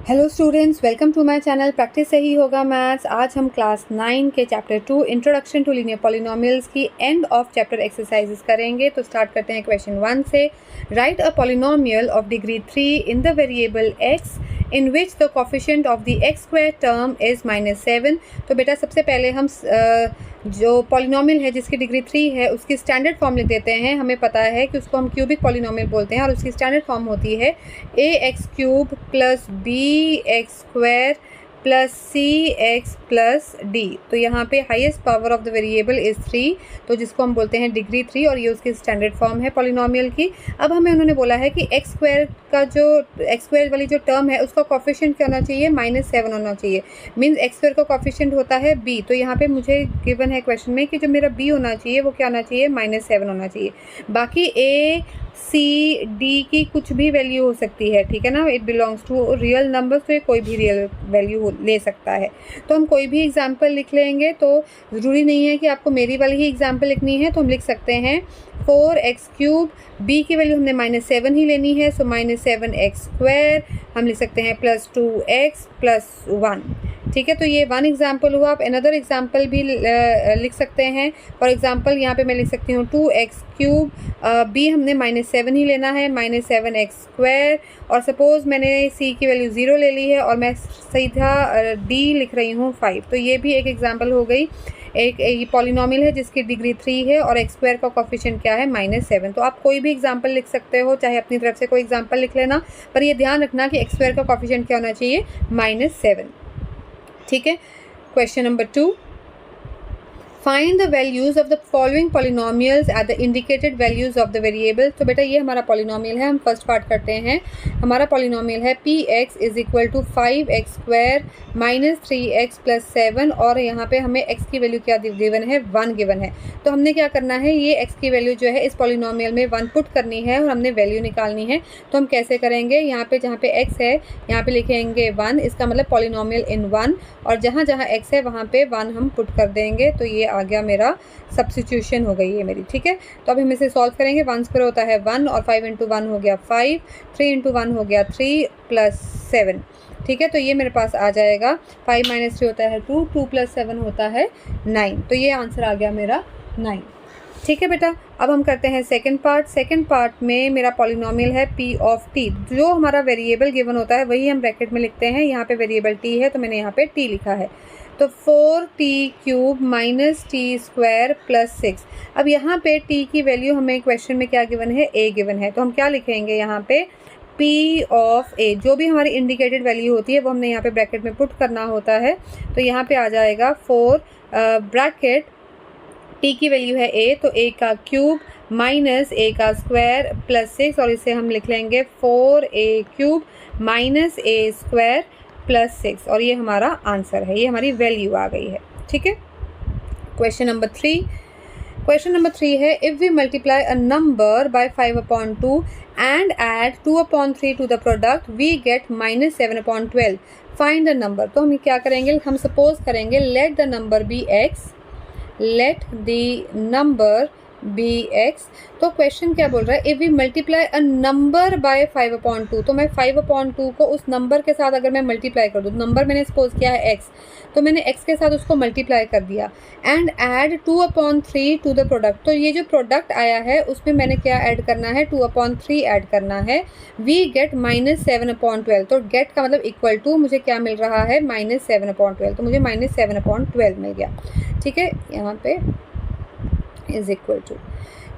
Hello students, welcome to my channel practice सही होगा maths. आज हम क्लास 9 के chapter 2 introduction to linear polynomials की एंड ऑफ चैप्टर एक्सरसाइजेस करेंगे। तो स्टार्ट करते हैं क्वेश्चन 1 से। Write a polynomial of degree 3 in the variable x in which the coefficient of the x square term is -7। तो बेटा सबसे पहले हम जो पॉलिनोमियल है जिसकी डिग्री 3 है उसकी स्टैंडर्ड फॉर्म लिख देते हैं। हमें पता है कि उसको हम क्यूबिक पॉलिनोमियल बोलते हैं और उसकी स्टैंडर्ड फॉर्म होती है ax³ plus bx² plus cx+d। तो यहाँ पे highest power of the variable is 3, तो जिसको हम बोलते हैं डिग्री 3, और ये उसकी स्टैंडर्ड फॉर्म है पॉलिनोमियल की। अब हमें उन्होंने बोला है कि x² का जो x² वाली जो टर्म है उसका कोफिशिएंट क्या होना चाहिए, -7 होना चाहिए। मीन्स x² का कोफिशिएंट होता है b। तो यहाँ पे मुझे गिवन है क्वेश्चन में कि जो मेरा b होना चाहिए वो क्या होना चाहिए, -7 होना चाहिए। बाकी a C D की कुछ भी वैल्यू हो सकती है, ठीक है ना। It belongs to real numbers, तो ये कोई भी रियल वैल्यू ले सकता है। तो हम कोई भी एग्जाम्पल लिख लेंगे, तो ज़रूरी नहीं है कि आपको मेरी वाली ही एग्जाम्पल लिखनी है। तो हम लिख सकते हैं 4x³ b की वैल्यू हमने -7 ही लेनी है, सो -7x²। हम लिख सकते हैं +2x+1, ठीक है। तो ये वन एग्जाम्पल हुआ। आप अनदर एग्जाम्पल भी लिख सकते हैं। फॉर एग्जाम्पल यहाँ पे मैं लिख सकती हूँ 2x³ b हमने -7 ही लेना है, -7x²। और सपोज़ मैंने c की वैल्यू 0 ले ली है और मैं सीधा d लिख रही हूँ 5। तो ये भी एक एग्जाम्पल हो गई। एक पॉलिनोमियल है जिसकी डिग्री 3 है और x² का कोफिशिएंट क्या है, -7। तो आप कोई भी एग्जाम्पल लिख सकते हो, चाहे अपनी तरफ से कोई एग्जाम्पल लिख लेना, पर ये ध्यान रखना कि x² का कोफिशिएंट क्या होना चाहिए, -7, ठीक है। Question number 2, find the values of the following polynomials at the indicated values of the variable. तो बेटा ये हमारा पॉलिनोमियल है, हम फर्स्ट पार्ट करते हैं। हमारा पॉलिनोमियल है px = 5x² - 3x + 7, और यहाँ पे हमें x की वैल्यू क्या गिवन है, 1 गिवन है। तो हमने क्या करना है, ये x की वैल्यू जो है इस पॉलिनोमियल में 1 पुट करनी है और हमने वैल्यू निकालनी है। तो हम कैसे करेंगे, यहाँ पे जहाँ पे x है यहाँ पे लिखेंगे 1, इसका मतलब पॉलिनोमियल इन 1, और जहाँ जहाँ x है वहाँ पे 1 हम पुट कर देंगे। तो ये आ गया, मेरा सब्स्टिट्यूशन हो गई है मेरी, ठीक है। तो अभी हम इसे सॉल्व करेंगे। 1² होता है 1, और 5 × 1 हो गया 5, 3 × 1 हो गया 3 + 7, ठीक है। तो ये मेरे पास आ जाएगा 5 - 3 होता है 2, 2 + 7 होता है 9। तो ये आंसर आ गया मेरा 9, ठीक है बेटा। अब हम करते हैं सेकंड पार्ट। सेकंड पार्ट में मेरा पॉलिनोमियल है p ऑफ t। जो हमारा वेरिएबल गिवन होता है वही हम ब्रैकेट में लिखते हैं। यहाँ पे वेरिएबल t है तो मैंने यहाँ पे t लिखा है। तो 4t³ - t² + 6। अब यहाँ पे t की वैल्यू हमें क्वेश्चन में क्या गिवन है, a गिवन है। तो हम क्या लिखेंगे यहाँ पे, p ऑफ a। जो भी हमारी इंडिकेटेड वैल्यू होती है वो हमने यहाँ पे ब्रैकेट में पुट करना होता है। तो यहाँ पे आ जाएगा 4 ब्रैकेट t की वैल्यू है a, तो a का क्यूब माइनस a का स्क्वायर प्लस 6, और इसे हम लिख लेंगे 4a³ - a² + 6, और ये हमारा आंसर है, ये हमारी वैल्यू आ गई है, ठीक है। Question number 3। क्वेश्चन नंबर 3 है, if we multiply a number by 5/2 and add 2/3 to the product we get -7/12, find the number. तो हम क्या करेंगे, हम सपोज करेंगे let the number be x, let the number be x। तो question क्या बोल रहा है, if we multiply a number by 5/2। तो मैं 5/2 को उस नंबर के साथ अगर मैं मल्टीप्लाई कर दूँ, नंबर मैंने सपोज किया है x, तो मैंने x के साथ उसको मल्टीप्लाई कर दिया, and add 2/3 to the product. तो ये जो प्रोडक्ट आया है उसमें मैंने क्या ऐड करना है, 2/3 ऐड करना है। We get -7/12। तो गेट का मतलब इक्वल टू, मुझे क्या मिल रहा है, -7/12। तो मुझे -7/12 मिल गया, ठीक है। यहाँ पे इज इक्वल टू,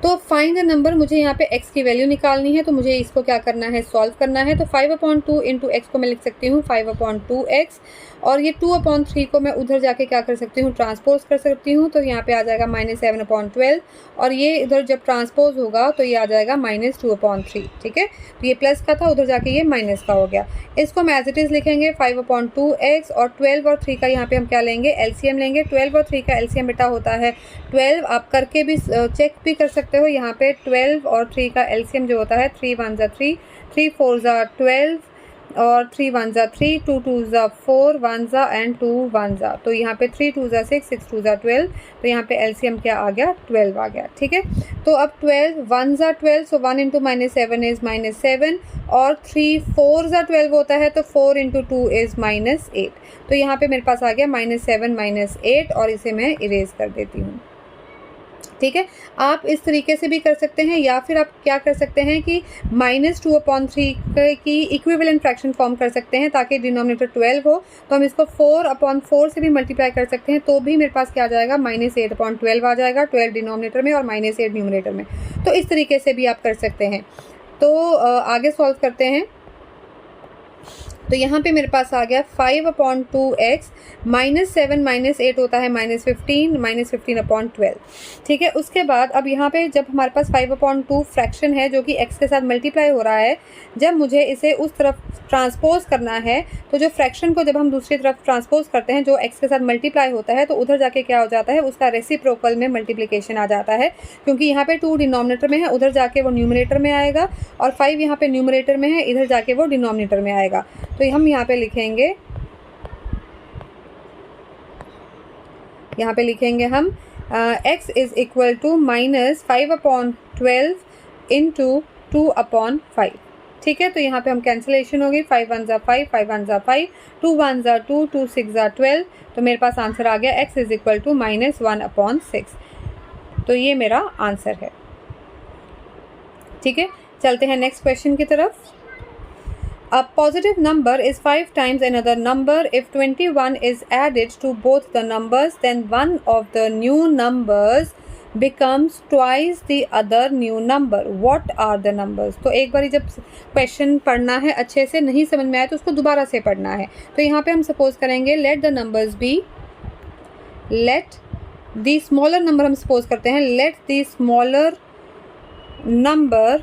तो फाइंड द नंबर, मुझे यहाँ पे x की वैल्यू निकालनी है। तो मुझे इसको क्या करना है, सॉल्व करना है। तो 5/2 इंटू x को मैं लिख सकती हूँ 5/2x, और ये 2/3 को मैं उधर जाके क्या कर सकती हूँ, ट्रांसपोज कर सकती हूँ। तो यहाँ पे आ जाएगा -7/12, और ये इधर जब ट्रांसपोज होगा तो ये आ जाएगा -2/3, ठीक है। तो ये प्लस का था, उधर जाके ये माइनस का हो गया। इसको हम एज इट इज़ लिखेंगे 5/2x, और 12 और 3 का यहाँ पे हम क्या लेंगे, एलसीएम लेंगे। 12 और 3 का एलसीएम बेटा होता है 12। आप करके भी चेक भी कर सकते हो। यहाँ पे 12 और 3 का एलसीएम जो होता है 3 × 1 = 3, 3 × 4 = 12, और 3 1 ज़ा 3, 2 2 ज़ा 4, 1 ज़ा एंड 2 1 ज़ा। तो यहाँ पे 3 2 ज़ा 6, 6 2 ज़ा 12। तो यहाँ पे एलसीएम क्या आ गया, 12 आ गया। ठीक है, तो अब 12 1 ज़ा 12, सो 1 इंटू -7 इज़ -7, और 3 4 ज़ा 12 होता है, तो 4 इंटू 2 इज़ -8। तो यहाँ पे मेरे पास आ गया -7 -8, और इसे मैं इरेज कर देती हूँ। ठीक है, आप इस तरीके से भी कर सकते हैं, या फिर आप क्या कर सकते हैं कि -2/3 की इक्विवेलेंट फ्रैक्शन फॉर्म कर सकते हैं, ताकि डिनोमिनेटर 12 हो। तो हम इसको 4/4 से भी मल्टीप्लाई कर सकते हैं, तो भी मेरे पास क्या आ जाएगा, -8/12 आ जाएगा। 12 डिनोमिनेटर में और -8 न्यूमरेटर में। तो इस तरीके से भी आप कर सकते हैं। तो आगे सॉल्व करते हैं। तो यहाँ पे मेरे पास आ गया 5/2x, -7 -8 होता है -15, -15/12। ठीक है, उसके बाद अब यहाँ पे जब हमारे पास 5/2 फ्रैक्शन है जो कि x के साथ मल्टीप्लाई हो रहा है, जब मुझे इसे उस तरफ ट्रांसपोज करना है, तो जो फ्रैक्शन को जब हम दूसरी तरफ ट्रांसपोज करते हैं जो x के साथ मल्टीप्लाई होता है, तो उधर जाके क्या हो जाता है, उसका रेसिप्रोकल में मल्टीप्लिकेशन आ जाता है, क्योंकि यहाँ पे 2 डिनोमिनेटर में है, उधर जाके वो न्यूमरेटर में आएगा, और 5 यहाँ पे न्यूमरेटर में है, इधर जाके वो डिनोमिनेटर में आएगा। तो हम यहाँ पे लिखेंगे, हम x is equal to -5/12 into 2/5। ठीक है, तो यहाँ पे हम कैंसिलेशन होगी, 5 1 ज़ा 5, 5 1 ज़ा 5, 2 1 ज़ा 2, 2 6 ज़ा 12। तो मेरे पास आंसर आ गया x इज़ इक्वल टू -1/6। तो ये मेरा आंसर है। ठीक है, चलते हैं नेक्स्ट क्वेश्चन की तरफ। A positive number is 5 times another number. If 21 is added to both the numbers, then one of the new numbers becomes twice the other new number. What are the numbers? तो एक बार जब question पढ़ना है, अच्छे से नहीं समझ में आए तो उसको दोबारा से पढ़ना है। तो यहाँ पे हम सपोज करेंगे let the numbers be, let the smaller number हम सपोज करते हैं, let the smaller number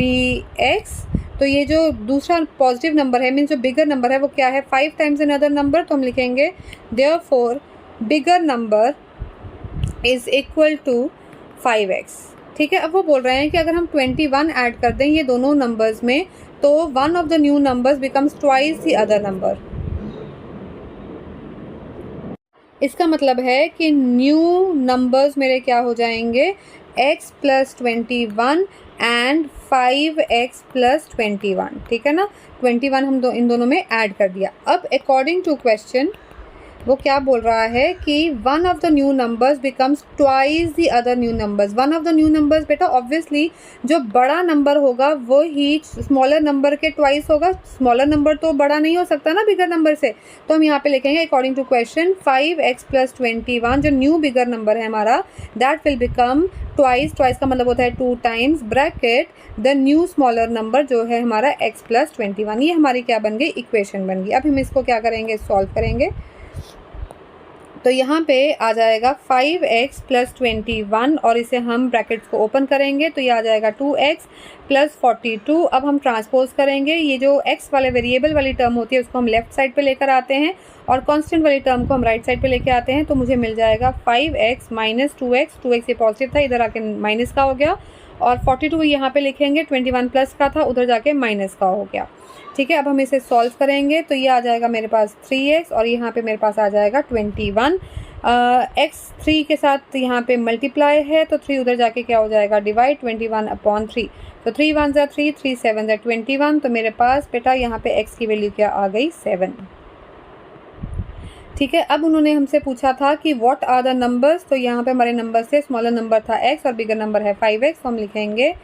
be x। तो ये जो दूसरा पॉजिटिव नंबर है, मीन्स जो बिगर नंबर है वो क्या है, 5 टाइम्स अनदर नंबर। तो हम लिखेंगे therefore bigger number is equal to 5x। ठीक है, अब वो बोल रहे हैं कि अगर हम 21 ऐड कर दें ये दोनों नंबर्स में, तो one of the new numbers becomes twice the other number. इसका मतलब है कि न्यू नंबर्स मेरे क्या हो जाएंगे, x + 21 एंड 5x + 21। ठीक है ना, 21 हम इन दोनों में ऐड कर दिया। अब अकॉर्डिंग टू क्वेश्चन वो क्या बोल रहा है कि one of the new numbers becomes twice the other new numbers. One of the new numbers बेटा ऑब्वियसली जो बड़ा नंबर होगा वो ही स्मॉलर नंबर के ट्वाइस होगा। स्मॉलर नंबर तो बड़ा नहीं हो सकता ना बिगर नंबर से। तो हम यहाँ पे लिखेंगे अकॉर्डिंग टू क्वेश्चन 5x + 21 जो न्यू बिगर नंबर है हमारा, that will become twice. Twice का मतलब होता है 2 times, bracket the new smaller number जो है हमारा x + 21। ये हमारी क्या बन गई, इक्वेशन बन गई। अब हम इसको क्या करेंगे, सॉल्व करेंगे। तो यहाँ पे आ जाएगा 5x + 21, और इसे हम ब्रैकेट्स को ओपन करेंगे तो ये आ जाएगा 2x + 42। अब हम ट्रांसपोज करेंगे, ये जो x वाले वेरिएबल वाली टर्म होती है उसको हम लेफ्ट साइड पे लेकर आते हैं, और कांस्टेंट वाली टर्म को हम राइट साइड पे लेके आते हैं। तो मुझे मिल जाएगा 5x - 2x, 2x ये पॉजिटिव था, इधर आके माइनस का हो गया, और 42 यहाँ पे लिखेंगे, 21 प्लस का था, उधर जाके माइनस का हो गया। ठीक है, अब हम इसे सॉल्व करेंगे तो ये आ जाएगा मेरे पास 3x, और यहाँ पे मेरे पास आ जाएगा 21। x 3 के साथ यहाँ पे मल्टीप्लाई है, तो 3 उधर जाके क्या हो जाएगा, डिवाइड, 21/3। तो 3 1 ज़ा 3, 3 7 ज़ा 21। तो मेरे पास बेटा यहाँ पे x की वैल्यू क्या आ गई, 7। ठीक है, अब उन्होंने हमसे पूछा था कि व्हाट आर द नंबर्स। तो यहाँ पे हमारे नंबर से स्मॉलर नंबर था x और बिगर नंबर है 5x। तो हम लिखेंगे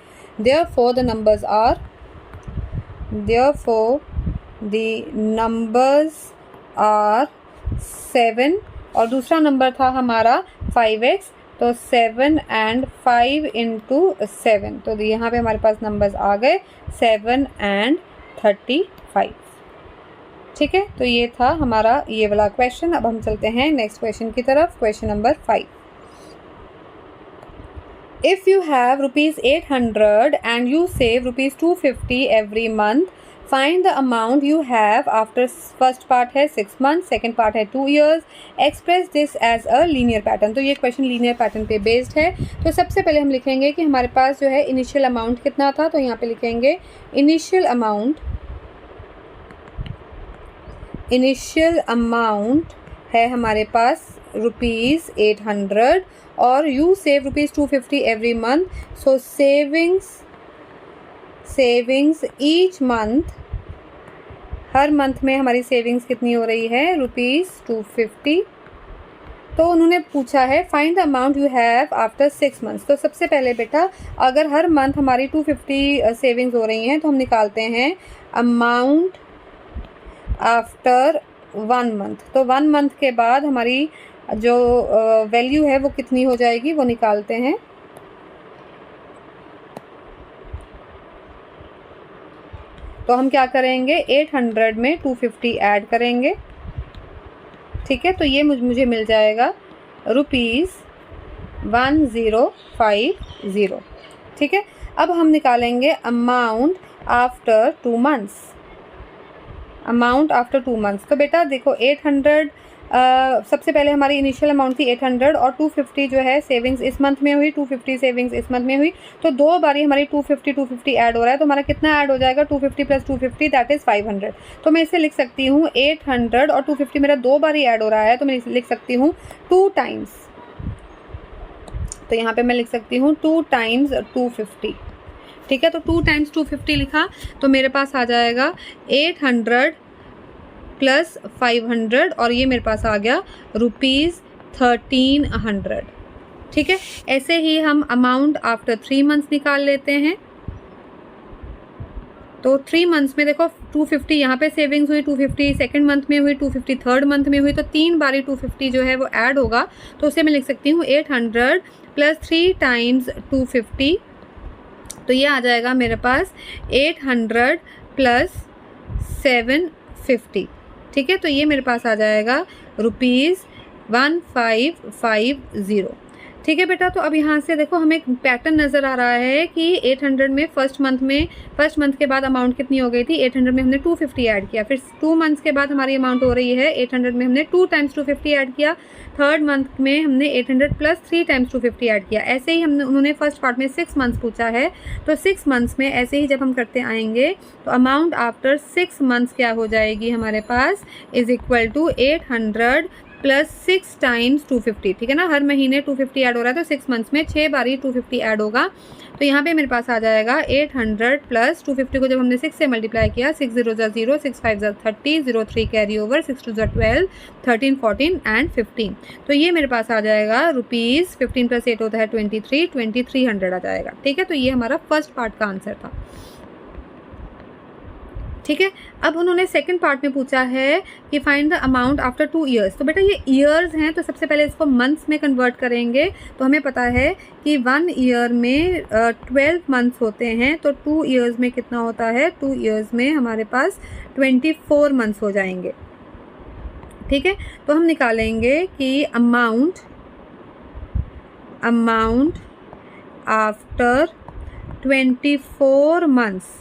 therefore the numbers are, therefore the numbers are 7, और दूसरा नंबर था हमारा 5x, तो 7 and 5 into 7। तो यहाँ पे हमारे पास नंबर्स आ गए 7 and 35। ठीक है, तो ये था हमारा ये वाला क्वेश्चन। अब हम चलते हैं नेक्स्ट क्वेश्चन की तरफ, question number 5। If you have ₹800 and you save ₹250 every month, find the amount you have after first part है 6 months, second part है 2 years. Express this as a linear pattern। तो ये क्वेश्चन लीनियर पैटर्न पे based है। तो सबसे पहले हम लिखेंगे कि हमारे पास जो है इनिशियल अमाउंट कितना था। तो यहाँ पे लिखेंगे इनिशियल अमाउंट इनिशियल अमाउंट है हमारे पास ₹800 और you save ₹250 every month, so savings each month, her month में हमारी सेविंग्स कितनी हो रही है ₹250। तो उन्होंने पूछा है find the amount you have after 6 months. तो सबसे पहले बेटा अगर हर मंथ हमारी 250 सेविंग्स हो रही हैं तो हम निकालते हैं अमाउंट आफ्टर 1 मंथ। तो 1 मंथ के बाद हमारी जो वैल्यू है वो कितनी हो जाएगी वो निकालते हैं। तो हम क्या करेंगे 800 में 250 ऐड करेंगे, ठीक है। तो ये मुझे मिल जाएगा ₹1050, ठीक है। अब हम निकालेंगे amount after 2 months, amount after 2 months. तो बेटा देखो 800 सबसे पहले हमारी इनिशियल अमाउंट थी 800 और 250 जो है सेविंग्स इस मंथ में हुई, 250 सेविंग्स इस मंथ में हुई। तो 2 बारी हमारी 250 ऐड हो रहा है, तो हमारा कितना ऐड हो जाएगा 250 + 250 दैट इज़ 500। तो मैं इसे लिख सकती हूँ 800 और 250 मेरा 2 बारी ऐड हो रहा है, तो मैं लिख सकती हूँ 2 टाइम्स। तो यहाँ पे मैं लिख सकती हूँ 2 टाइम्स 250, ठीक है। तो 2 टाइम्स 250 लिखा तो मेरे पास आ जाएगा 800 + 500 और ये मेरे पास आ गया ₹1300, ठीक है। ऐसे ही हम अमाउंट आफ्टर 3 मंथ्स निकाल लेते हैं। तो 3 मंथ्स में देखो 250 यहाँ पे सेविंग्स हुई, 250 सेकंड मंथ में हुई, 250 थर्ड मंथ में हुई, तो 3 बारी 250 जो है वो ऐड होगा। तो उसे मैं लिख सकती हूँ 800 + 3 टाइम्स 250। तो ये आ जाएगा मेरे पास 800 + 750, ठीक है। तो ये मेरे पास आ जाएगा ₹1550, ठीक है बेटा। तो अब यहाँ से देखो हमें एक पैटर्न नज़र आ रहा है कि 800 में फर्स्ट मंथ के बाद अमाउंट कितनी हो गई थी 800 में हमने 250 ऐड किया, फिर 2 मंथ्स के बाद हमारी अमाउंट हो रही है 800 में हमने 2 टाइम्स 250 ऐड किया, थर्ड मंथ में हमने 800 + 3 टाइम्स 250 ऐड किया। ऐसे ही उन्होंने फर्स्ट पार्ट में 6 मंथ्स पूछा है, तो 6 मंथ्स में ऐसे ही जब हम करते आएंगे तो अमाउंट आफ्टर 6 मंथ्स क्या हो जाएगी हमारे पास इज़ इक्वल टू 800 + 6 टाइम्स 250, ठीक है ना। हर महीने 250 ऐड हो रहा है, तो 6 मंथ्स में 6 बारी 250 ऐड होगा। तो यहाँ पे मेरे पास आ जाएगा 800 + 250 को जब हमने 6 से मल्टीप्लाई किया 6 0 ज़ा 0, 6 5 ज़ा 30, 0 3 कैरी ओवर, 6 2 ज़ा 12, 13 14 एंड 15। तो ये मेरे पास आ जाएगा ₹15 + 8 होता है 2300 आ जाएगा, ठीक है। तो ये हमारा फर्स्ट पार्ट का आंसर था, ठीक है। अब उन्होंने सेकंड पार्ट में पूछा है कि find the amount after 2 years. तो बेटा ये ईयर्स हैं, तो सबसे पहले इसको मंथ्स में कन्वर्ट करेंगे। तो हमें पता है कि 1 ईयर में 12 मंथ्स होते हैं, तो 2 ईयर्स में कितना होता है 2 ईयर्स में हमारे पास 24 मंथ्स हो जाएंगे, ठीक है। तो हम निकालेंगे कि अमाउंट आफ्टर 24 मंथ्स,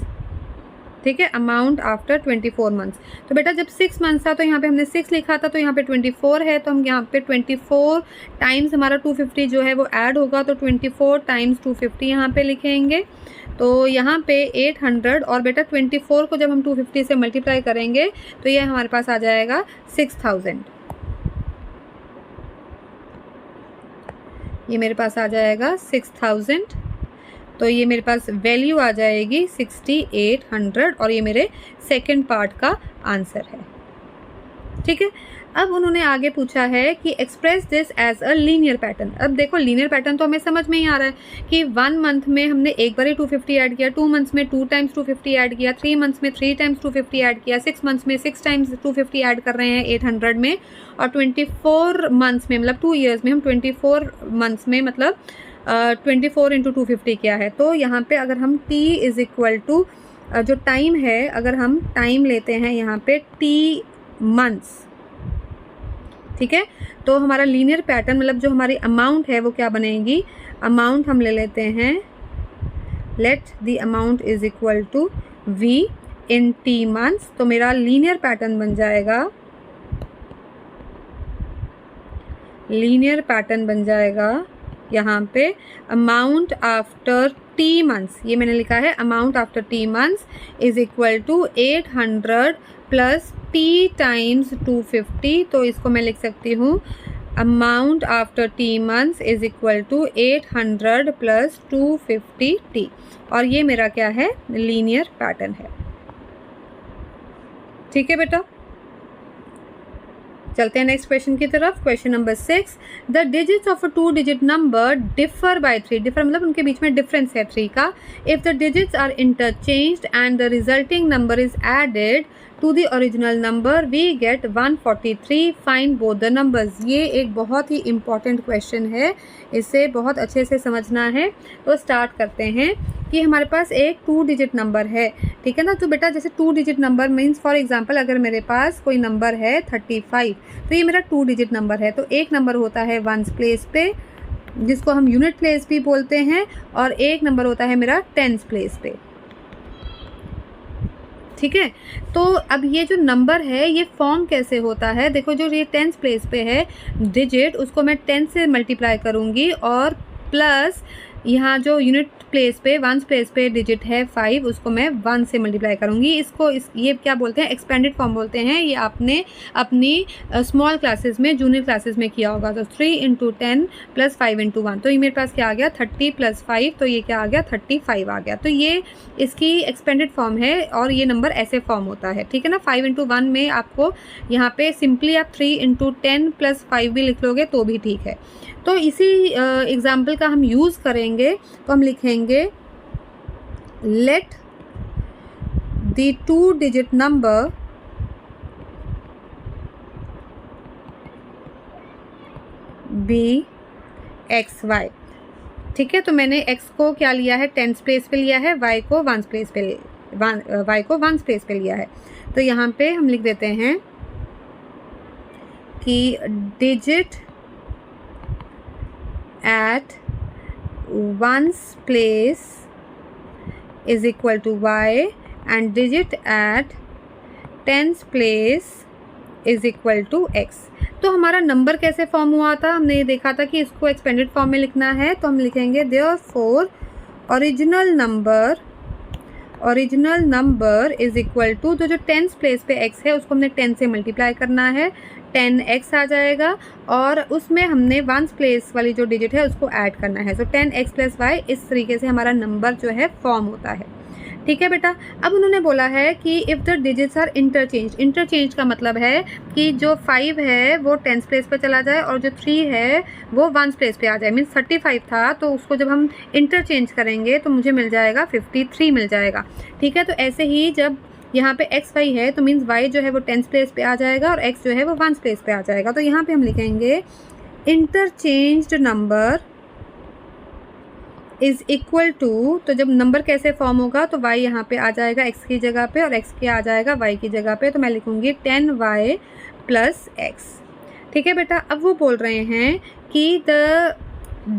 ठीक है, अमाउंट आफ्टर 24 मंथ्स। तो बेटा जब 6 मंथ्स था तो यहाँ पे हमने 6 लिखा था, तो यहाँ पे 24 है, तो हम यहाँ पे 24 टाइम्स हमारा 250 जो है वो ऐड होगा, तो 24 टाइम्स 250 यहाँ पे लिखेंगे। तो यहाँ पे 800 और बेटा 24 को जब हम 250 से मल्टीप्लाई करेंगे तो ये हमारे पास आ जाएगा 6000, ये मेरे पास आ जाएगा 6000। तो ये मेरे पास वैल्यू आ जाएगी 6800 और ये मेरे सेकंड पार्ट का आंसर है, ठीक है। अब उन्होंने आगे पूछा है कि express this as a linear pattern. अब देखो लीनियर पैटर्न तो हमें समझ में ही आ रहा है कि 1 मंथ में हमने एक बार ही 250 ऐड किया, 2 मंथ्स में 2 टाइम्स 250 ऐड किया, 3 मंथ्स में 3 टाइम्स 250 ऐड किया, 6 मंथ्स में 6 टाइम्स 250 ऐड कर रहे हैं 800 में, और 24 मंथ्स में मतलब 2 ईयर्स में हम 24 मंथ्स में मतलब 24 × 250 क्या है। तो यहाँ पे अगर हम t इज़ इक्वल टू जो टाइम है, अगर हम टाइम लेते हैं यहाँ पे t मंथ्स, ठीक है, तो हमारा लीनियर पैटर्न मतलब जो हमारी अमाउंट है वो क्या बनेगी, अमाउंट हम ले लेते हैं let the amount is equal to v in t months. तो मेरा लीनियर पैटर्न बन जाएगा यहाँ पे अमाउंट आफ्टर t मंथ्स, ये मैंने लिखा है amount after t months is equal to 800 + t times 250, तो इसको मैं लिख सकती हूँ amount after t months is equal to 800 plus 250t, और ये मेरा क्या है, लीनियर पैटर्न है। ठीक है बेटा, चलते हैं नेक्स्ट क्वेश्चन की तरफ। Question number 6, the digits of a 2 digit number differ by 3, differ मतलब उनके बीच में डिफरेंस है 3 का। If the digits are interchanged and the resulting number is added to the original number we get 143, find both the numbers. ये एक बहुत ही important question है, इसे बहुत अच्छे से समझना है। तो स्टार्ट करते हैं कि हमारे पास एक 2 डिजिट नंबर है, ठीक है ना। तो बेटा जैसे 2 digit number means for example अगर मेरे पास कोई नंबर है 35, तो ये मेरा 2 डिजिट नंबर है। तो एक नंबर होता है वंस प्लेस पे, जिसको हम यूनिट प्लेस भी बोलते हैं, और एक नंबर होता है मेरा टेंस प्लेस पे। ठीक है, तो अब ये जो नंबर है ये फॉर्म कैसे होता है, देखो जो ये टेंस प्लेस पे है डिजिट, उसको मैं 10 से मल्टीप्लाई करूँगी, और प्लस यहाँ जो यूनिट प्लेस पे वंस प्लेस पे डिजिट है 5, उसको मैं 1 से मल्टीप्लाई करूँगी। इसको ये क्या बोलते हैं, एक्सपेंडेड फॉर्म बोलते हैं। ये आपने अपनी स्मॉल क्लासेस में, जूनियर क्लासेस में किया होगा। तो 3 इंटू 10 प्लस 5 इंटू 1, तो ये मेरे पास क्या आ गया 30 प्लस 5, तो ये क्या आ गया 35 आ गया। तो ये इसकी एक्सपेंडेड फॉर्म है, और ये नंबर ऐसे फॉर्म होता है, ठीक है ना। 5 इंटू 1 में आपको यहाँ पे सिंपली आप 3 इंटू 10 प्लस 5 भी लिख लोगे तो भी ठीक है। तो इसी एग्जाम्पल का हम यूज़ करेंगे, तो हम लिखेंगे let the 2 digit number be x y. ठीक है, तो मैंने x को क्या लिया है, टेंस प्लेस पे लिया है, y को वंस प्लेस पे लिया है। तो यहाँ पे हम लिख देते हैं कि digit at ones place is equal to y and digit at tens place is equal to x। तो हमारा नंबर कैसे फॉर्म हुआ था, हमने ये देखा था कि इसको एक्सपेंडेड फॉर्म में लिखना है। तो हम लिखेंगे therefore original number is equal to, तो जो टेंस प्लेस पे x है उसको हमने 10 से मल्टीप्लाई करना है, 10x आ जाएगा, और उसमें हमने वंस प्लेस वाली जो डिजिट है उसको ऐड करना है। तो 10x प्लस वाई, इस तरीके से हमारा नंबर जो है फॉर्म होता है। ठीक है बेटा, अब उन्होंने बोला है कि if the digits are interchange का मतलब है कि जो 5 है वो टेंस प्लेस पे चला जाए, और जो 3 है वो वंस प्लेस पे आ जाए। मीन्स 35 था, तो उसको जब हम इंटरचेंज करेंगे तो मुझे मिल जाएगा 53 मिल जाएगा। ठीक है, तो ऐसे ही जब यहाँ पे एक्स वाई है तो मीन्स वाई जो है वो टेंस प्लेस पे आ जाएगा, और एक्स जो है वो वंस प्लेस पे आ जाएगा। तो यहाँ पे हम लिखेंगे interchanged number is equal to, तो जब नंबर कैसे फॉर्म होगा तो y यहाँ पे आ जाएगा x की जगह पे, और x क्या आ जाएगा y की जगह पे। तो मैं लिखूँगी 10y प्लस x। ठीक है बेटा, अब वो बोल रहे हैं कि the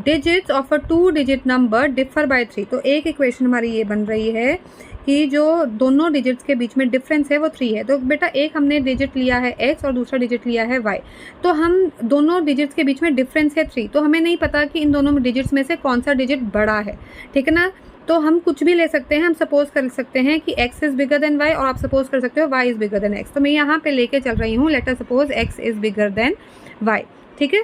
digits of a 2 digit number differ by 3। तो एक इक्वेशन हमारी ये बन रही है कि जो दोनों डिजिट्स के बीच में डिफरेंस है वो 3 है। तो बेटा एक हमने डिजिट लिया है x और दूसरा डिजिट लिया है y, तो हम दोनों डिजिट्स के बीच में डिफरेंस है 3, तो हमें नहीं पता कि इन दोनों डिजिट्स में से कौन सा डिजिट बड़ा है। ठीक है ना, तो हम कुछ भी ले सकते हैं। हम सपोज कर सकते हैं कि x is bigger than y, और आप सपोज कर सकते हो y is bigger than x। तो मैं यहाँ पे लेके चल रही हूँ, let us suppose x is bigger than y। ठीक है,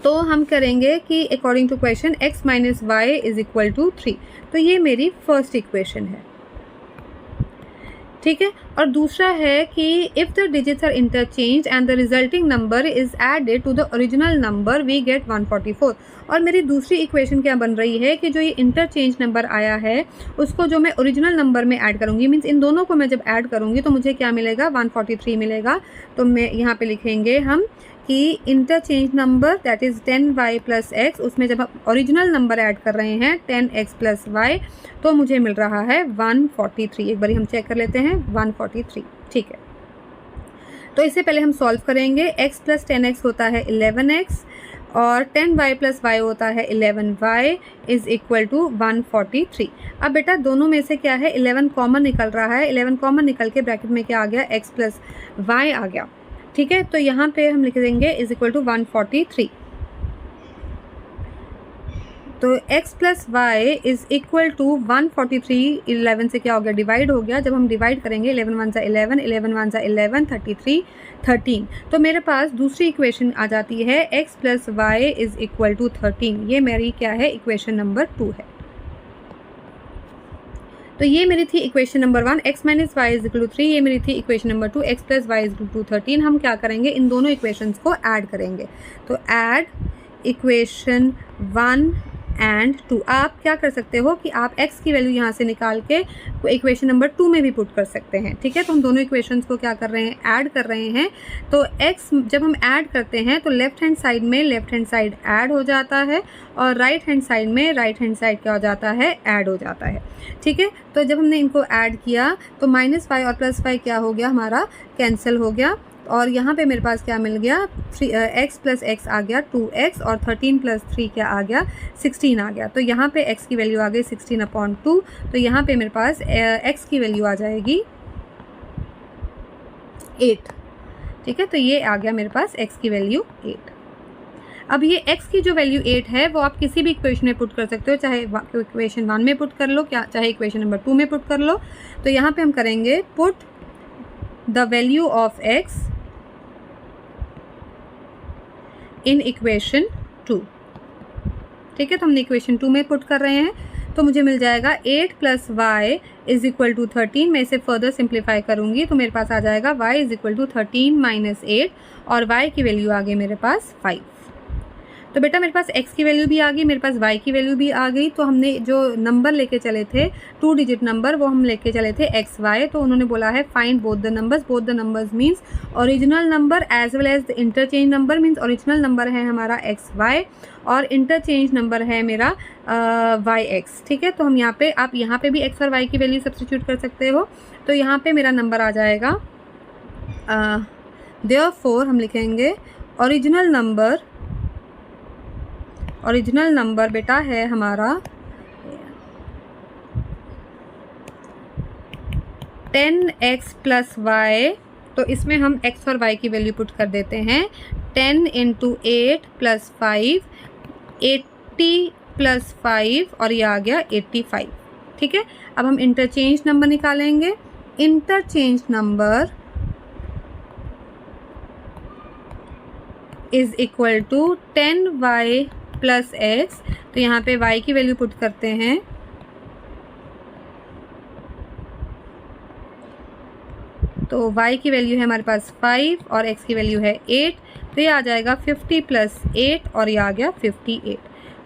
तो हम करेंगे कि according to question x minus y is equal to 3। तो ये मेरी फर्स्ट इक्वेशन है। ठीक है, और दूसरा है कि if the digits are interchange and the resulting number is added to the original number we get 144। और मेरी दूसरी इक्वेशन क्या बन रही है कि जो ये इंटरचेंज नंबर आया है उसको जो मैं ओरिजिनल नंबर में ऐड करूँगी, मीन्स इन दोनों को मैं जब ऐड करूँगी तो मुझे क्या मिलेगा 143 मिलेगा। तो मैं यहाँ पे लिखेंगे हम कि interchange number that is 10y plus x, उसमें जब हम ओरिजिनल नंबर ऐड कर रहे हैं 10x प्लस वाई, तो मुझे मिल रहा है 143। एक बारी हम चेक कर लेते हैं 143। ठीक है, तो इससे पहले हम सॉल्व करेंगे। x प्लस 10x होता है 11x, और 10y प्लस वाई होता है 11y इज़ इक्वल टू 143। अब बेटा दोनों में से क्या है, 11 कॉमन निकल रहा है, 11 कॉमन निकल के ब्रैकेट में क्या आ गया, x प्लस वाई आ गया। ठीक है, तो यहाँ पे हम लिख देंगे इज इक्वल टू 143। तो x plus y is equal to 143, 11 से क्या हो गया, डिवाइड हो गया। जब हम डिवाइड करेंगे 11 वन सा 11, 11 वन सा 11, 33, 13, तो मेरे पास दूसरी इक्वेशन आ जाती है x plus y is equal to 13। ये मेरी क्या है, इक्वेशन नंबर 2 है। तो ये मेरी थी equation number 1, x minus y is equal to 3। ये मेरी थी equation number 2, x plus y is equal to 13। हम क्या करेंगे, इन दोनों इक्वेशंस को ऐड करेंगे। तो ऐड इक्वेशन 1 एंड 2। आप क्या कर सकते हो कि आप x की वैल्यू यहाँ से निकाल के इक्वेशन नंबर 2 में भी पुट कर सकते हैं, ठीक है। तो हम दोनों इक्वेशंस को क्या कर रहे हैं, ऐड कर रहे हैं। तो x जब हम ऐड करते हैं तो लेफ्ट हैंड साइड में लेफ्ट हैंड साइड ऐड हो जाता है, और राइट हैंड साइड में राइट हैंड साइड क्या हो जाता है, ऐड हो जाता है, ठीक है। तो जब हमने इनको ऐड किया तो माइनस फाइव और प्लस फाइव क्या हो गया, हमारा कैंसिल हो गया। और यहाँ पे मेरे पास क्या मिल गया, x प्लस एक्स आ गया 2x, और 13 प्लस 3 क्या आ गया, 16 आ गया। तो यहाँ पे x की वैल्यू आ गई 16/2। तो यहाँ पे मेरे पास x की वैल्यू आ जाएगी 8, ठीक है। तो ये आ गया मेरे पास x की वैल्यू 8। अब ये x की जो वैल्यू 8 है वो आप किसी भी इक्वेशन में पुट कर सकते हो, चाहे इक्वेशन 1 में पुट कर लो, क्या चाहे इक्वेशन नंबर 2 में पुट कर लो। तो यहाँ पे हम करेंगे put the value of x in equation 2, ठीक है। तो हमने इक्वेशन 2 में पुट कर रहे हैं। तो मुझे मिल जाएगा 8 plus y is equal to 13। मैं इसे फर्दर सिंप्लीफाई करूँगी तो मेरे पास आ जाएगा y is equal to 13 minus 8, और y की वैल्यू आ गई मेरे पास 5। तो बेटा मेरे पास x की वैल्यू भी आ गई, मेरे पास y की वैल्यू भी आ गई। तो हमने जो नंबर लेके चले थे 2 डिजिट नंबर, वो हम लेके चले थे x y। तो उन्होंने बोला है find both the numbers. Both the numbers means original number as well as the interchange number. Means original number है हमारा x y और इंटरचेंज नंबर है मेरा y x, ठीक है। तो हम यहाँ पे, आप यहाँ पे भी x और y की वैल्यू सब्स्टिट्यूट कर सकते हो। तो यहाँ पे मेरा नंबर आ जाएगा, देयरफॉर हम लिखेंगे ओरिजिनल नंबर बेटा है हमारा 10x प्लस वाई। तो इसमें हम x और y की वैल्यू पुट कर देते हैं। 10 इंटू 8 प्लस 5, 80 प्लस 5, और ये आ गया 85, ठीक है। अब हम इंटरचेंज नंबर निकालेंगे। Interchange number is equal to 10y plus x. तो यहाँ पे y की वैल्यू पुट करते हैं। तो y की वैल्यू है हमारे पास 5 और x की वैल्यू है 8। तो ये आ जाएगा 50 प्लस 8, और ये आ गया 58।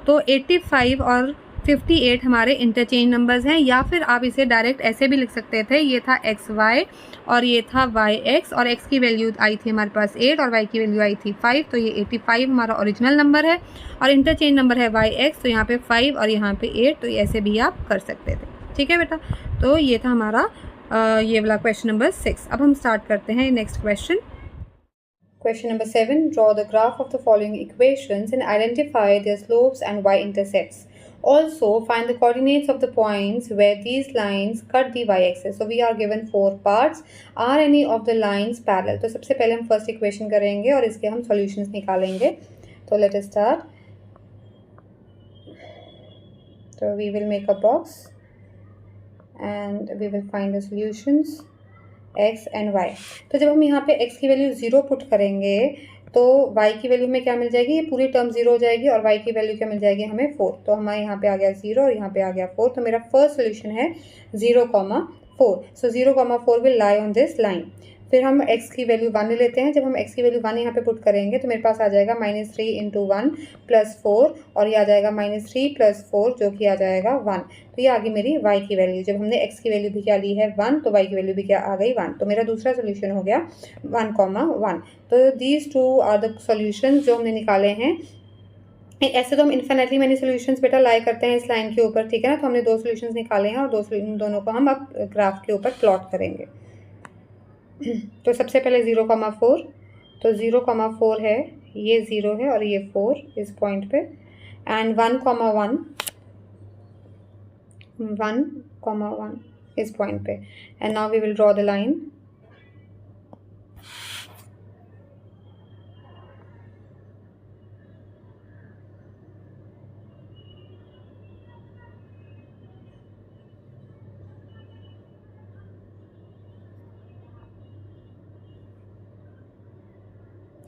तो 85 और 58 हमारे इंटरचेंज नंबर्स हैं। या फिर आप इसे डायरेक्ट ऐसे भी लिख सकते थे, ये था एक्स वाई और ये था वाई एक्स, और x की वैल्यू आई थी हमारे पास 8 और y की वैल्यू आई थी 5। तो ये 85 हमारा ओरिजिनल नंबर है और इंटरचेंज नंबर है वाई एक्स। तो यहाँ पे 5 और यहाँ पे 8, तो ऐसे भी आप कर सकते थे, ठीक है बेटा। तो ये था हमारा ये वाला क्वेश्चन नंबर 6। अब हम स्टार्ट करते हैं next question. Question number 7. Draw the graph of the following equations and identify their slopes and y-intercepts. Also, find the coordinates of the points where these lines cut the y-axis. So, we are given 4 parts. Are any of the lines parallel? तो सबसे पहले हम first equation करेंगे और इसके हम solutions निकालेंगे। तो let us start. So, we will make a box and we will find the solutions. x and y। तो जब हम यहाँ पे x की वैल्यू 0 पुट करेंगे तो y की वैल्यू में क्या मिल जाएगी, ये पूरी टर्म 0 हो जाएगी, और y की वैल्यू क्या मिल जाएगी हमें 4। तो हमारे यहाँ पे आ गया 0 और यहाँ पे आ गया 4। तो मेरा फर्स्ट सोल्यूशन है 0,4। सो 0,4 will lie on this line. फिर हम x की वैल्यू 1 ले लेते हैं। जब हम x की वैल्यू 1 यहाँ पे पुट करेंगे तो मेरे पास आ जाएगा -3 इंटू 1 प्लस 4, और ये आ जाएगा -3 प्लस 4 जो कि आ जाएगा 1। तो ये आ गई मेरी y की वैल्यू। जब हमने x की वैल्यू भी क्या ली है 1, तो y की वैल्यू भी क्या आ गई 1। तो मेरा दूसरा सोल्यूशन हो गया 1,1। तो these two are the solutions जो हमने निकाले हैं। ऐसे तो हम इन्फिनिटली मैनी सॉल्यूशंस बेटा लाई करते हैं इस लाइन के ऊपर, ठीक है ना। तो हमने 2 सॉल्यूशंस निकाले हैं और दोनों को हम अब ग्राफ के ऊपर प्लॉट करेंगे। तो सबसे पहले 0,4। तो 0,4 है, ये 0 है और ये 4 इस पॉइंट पे, एंड 1,1 इस पॉइंट पे। And now we will draw the line.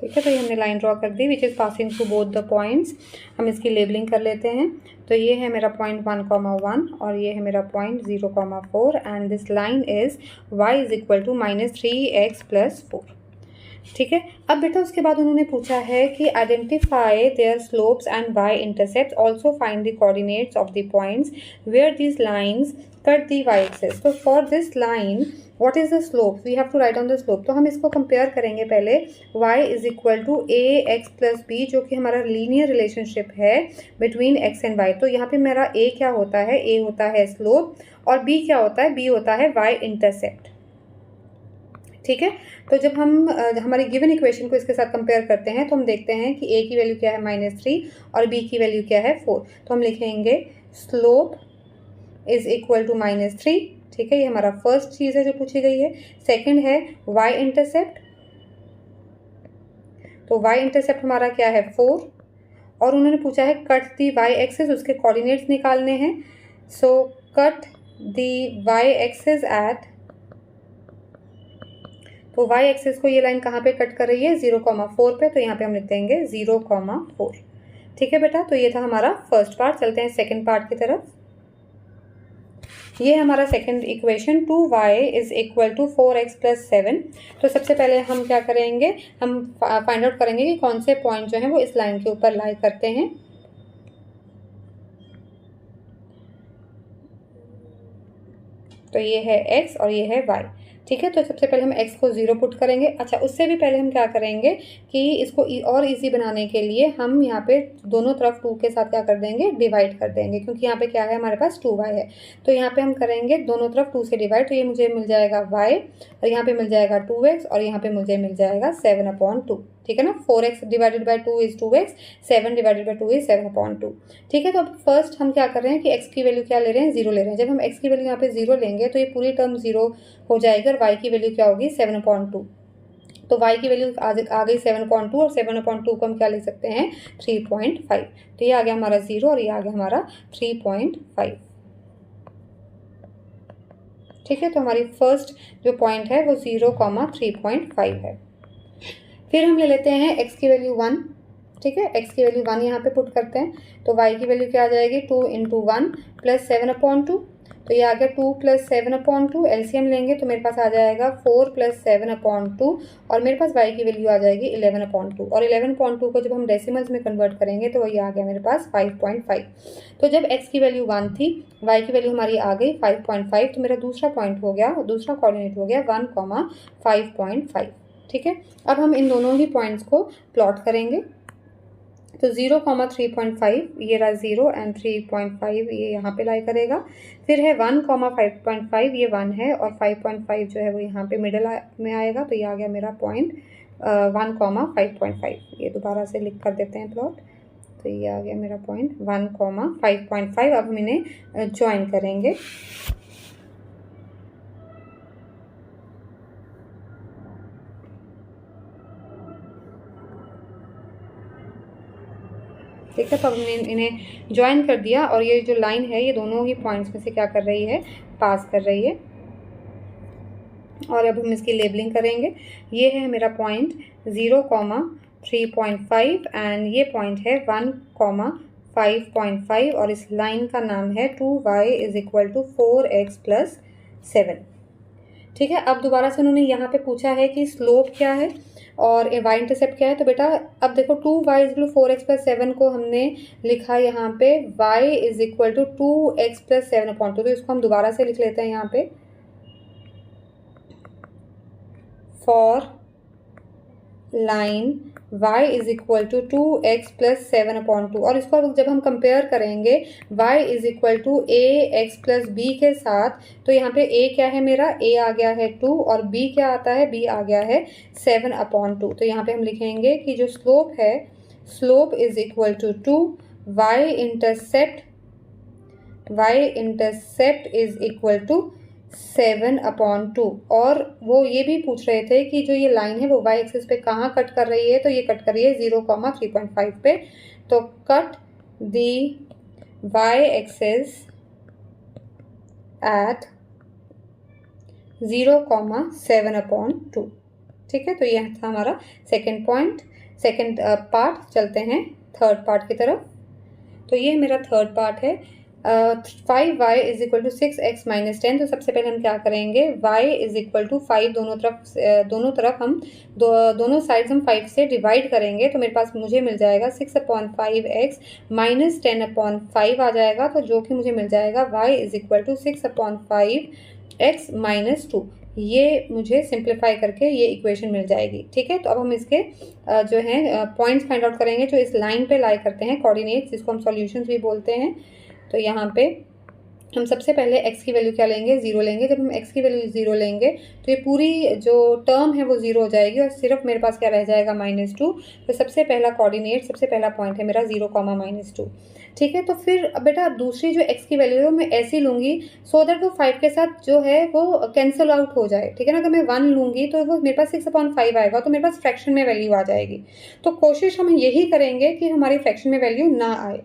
ठीक है, तो ये हमने लाइन ड्रॉ कर दी which is passing through both the points. हम इसकी लेबलिंग कर लेते हैं। तो ये है मेरा पॉइंट 1,1 और ये है मेरा point 0,4 and this line is y is equal to -3x + 4। ठीक है, अब बेटा उसके बाद उन्होंने पूछा है कि identify their slopes and y इंटरसेप्ट, also find the coordinates of the points where these lines cut the y axis. तो for this line what is the slope, we have to write on the slope. तो हम इसको compare करेंगे पहले y is equal to ax + b, जो कि हमारा linear relationship है बिटवीन x एंड y। तो यहाँ पे मेरा a क्या होता है, a होता है स्लोप और b क्या होता है, b होता है y इंटरसेप्ट। ठीक है, तो जब हम हमारी गिवन इक्वेशन को इसके साथ कंपेयर करते हैं तो हम देखते हैं कि a की वैल्यू क्या है -3 और b की वैल्यू क्या है 4। तो हम लिखेंगे स्लोप इज इक्वल टू -3। ठीक है, ये हमारा फर्स्ट चीज़ है जो पूछी गई है। सेकंड है y इंटरसेप्ट, तो y इंटरसेप्ट हमारा क्या है 4 और उन्होंने पूछा है कट दी y एक्सिस, उसके कोऑर्डिनेट्स निकालने हैं। So cut the y axis at, तो y एक्सिस को ये लाइन कहाँ पे कट कर रही है 0,4 पे, तो यहाँ पे हम लिख देंगे 0,4। ठीक है बेटा, तो ये था हमारा फर्स्ट पार्ट। चलते हैं सेकंड पार्ट की तरफ। ये हमारा second equation 2y is equal to 4x + 7। तो सबसे पहले हम क्या करेंगे, हम फाइंड आउट करेंगे कि कौन से पॉइंट जो हैं वो इस लाइन के ऊपर लाई करते हैं। तो ये है x और ये है y। ठीक है, तो सबसे पहले हम x को 0 पुट करेंगे। अच्छा, उससे भी पहले हम क्या करेंगे कि इसको और इजी बनाने के लिए हम यहाँ पे दोनों तरफ 2 के साथ क्या कर देंगे, डिवाइड कर देंगे, क्योंकि यहाँ पे क्या है हमारे पास 2y है। तो यहाँ पे हम करेंगे दोनों तरफ 2 से डिवाइड, तो ये मुझे मिल जाएगा y और यहाँ पे मिल जाएगा 2x और यहाँ पे मुझे मिल जाएगा 7/2। ठीक है ना, 4x divided by 2 is 2x, 7 divided by 2 is 7/2। ठीक है, तो अब फर्स्ट हम क्या कर रहे हैं कि x की वैल्यू क्या ले रहे हैं, 0 ले रहे हैं। जब हम x की वैल्यू यहाँ पे 0 लेंगे तो ये पूरी टर्म 0 हो जाएगी और y की वैल्यू क्या होगी 7/2। तो y की वैल्यू आ गई 7/2 और 7/2 को हम क्या लिख सकते हैं 3.5। तो ये आ गया हमारा 0 और ये आ गया हमारा 3.5। ठीक है, तो हमारी फर्स्ट जो पॉइंट है वो 0,3.5 है। फिर हम ले लेते हैं x की वैल्यू 1। ठीक है, x की वैल्यू 1 यहाँ पे पुट करते हैं, तो y की वैल्यू क्या आ जाएगी 2 × 1 + 7/2। तो ये आ गया 2 + 7/2। एलसीएम लेंगे तो मेरे पास आ जाएगा 4 + 7/2 और मेरे पास y की वैल्यू आ जाएगी 11/2। और 11/2 को जब हम डेसिमल्स में कन्वर्ट करेंगे तो वही आ गया मेरे पास 5.5। तो जब x की वैल्यू 1 थी, y की वैल्यू हमारी आ गई 5.5, तो मेरा दूसरा पॉइंट हो गया, दूसरा कोऑर्डिनेट हो गया 1,5.5। ठीक है, अब हम इन दोनों ही पॉइंट्स को प्लॉट करेंगे। तो 0,3.5 ये रहा 0 एंड 3.5 ये यहाँ पे लाई करेगा। फिर है 1,5.5 ये 1 है और 5.5 जो है वो यहाँ पे मिडल में आएगा। तो ये आ गया मेरा पॉइंट 1,5.5। ये दोबारा से लिख कर देते हैं प्लॉट। तो ये आ गया मेरा पॉइंट 1,5.5। अब हम इन्हें ज्वाइन करेंगे। ठीक है, तो अब हमने इन्हें ज्वाइन कर दिया और ये जो लाइन है ये दोनों ही पॉइंट्स में से क्या कर रही है, पास कर रही है। और अब हम इसकी लेबलिंग करेंगे। ये है मेरा पॉइंट 0,3.5 एंड ये पॉइंट है 1,5.5 और इस लाइन का नाम है 2y is equal to 4x + 7। ठीक है, अब दोबारा से उन्होंने यहाँ पे पूछा है कि स्लोप क्या है और y इंटरसेप्ट क्या है। तो बेटा अब देखो 2y इज इक्वल 4x + 7 को हमने लिखा यहाँ पे y is equal to 2x + 7/2। तो इसको हम दोबारा से लिख लेते हैं यहाँ पे for line y is equal to 2x + 7/2। और इसको जब हम कंपेयर करेंगे y is equal to ax + b के साथ, तो यहाँ पे a क्या है मेरा, a आ गया है 2 और b क्या आता है, b आ गया है 7/2। तो यहाँ पे हम लिखेंगे कि जो स्लोप है, slope is equal to 2 y intercept is equal to 7/2। और वो ये भी पूछ रहे थे कि जो ये लाइन है वो y एक्सिस पे कहाँ कट कर रही है। तो ये कट कर रही है 0,3.5 पे। तो cut the y axis eight 0,7/2। ठीक है, तो यह था हमारा सेकेंड पॉइंट। सेकेंड पार्ट, चलते हैं थर्ड पार्ट की तरफ। तो ये मेरा थर्ड पार्ट है। 5y is equal to 6x minus 10। तो सबसे पहले हम क्या करेंगे, y इज इक्वल टू 5 दोनों तरफ हम दोनों साइड्स हम 5 से डिवाइड करेंगे। तो मेरे पास मुझे मिल जाएगा 6/5x माइनस 10/5 आ जाएगा। तो जो कि मुझे मिल जाएगा y is equal to 6/5x minus 2। ये मुझे सिंप्लीफाई करके ये इक्वेशन मिल जाएगी। ठीक है, तो अब हम इसके जो है पॉइंट्स फाइंड आउट करेंगे जो इस लाइन पे लाई करते हैं, कोऑर्डिनेट्स, जिसको हम सॉल्यूशंस भी बोलते हैं। तो यहाँ पे हम सबसे पहले x की वैल्यू क्या लेंगे, 0 लेंगे। जब हम x की वैल्यू 0 लेंगे तो ये पूरी जो टर्म है वो 0 हो जाएगी और सिर्फ मेरे पास क्या रह जाएगा, -2। तो सबसे पहला कोऑर्डिनेट, सबसे पहला पॉइंट है मेरा 0, -2। ठीक है, तो फिर बेटा दूसरी जो x की वैल्यू है मैं ऐसी लूँगी सो दैट वो 5 के साथ जो है वो कैंसिल आउट हो जाए। ठीक है ना, अगर मैं 1 लूँगी तो वो मेरे पास 6/5 आएगा, तो मेरे पास फ्रैक्शन में वैल्यू आ जाएगी। तो कोशिश हम यही करेंगे कि हमारी फ्रैक्शन में वैल्यू ना आए।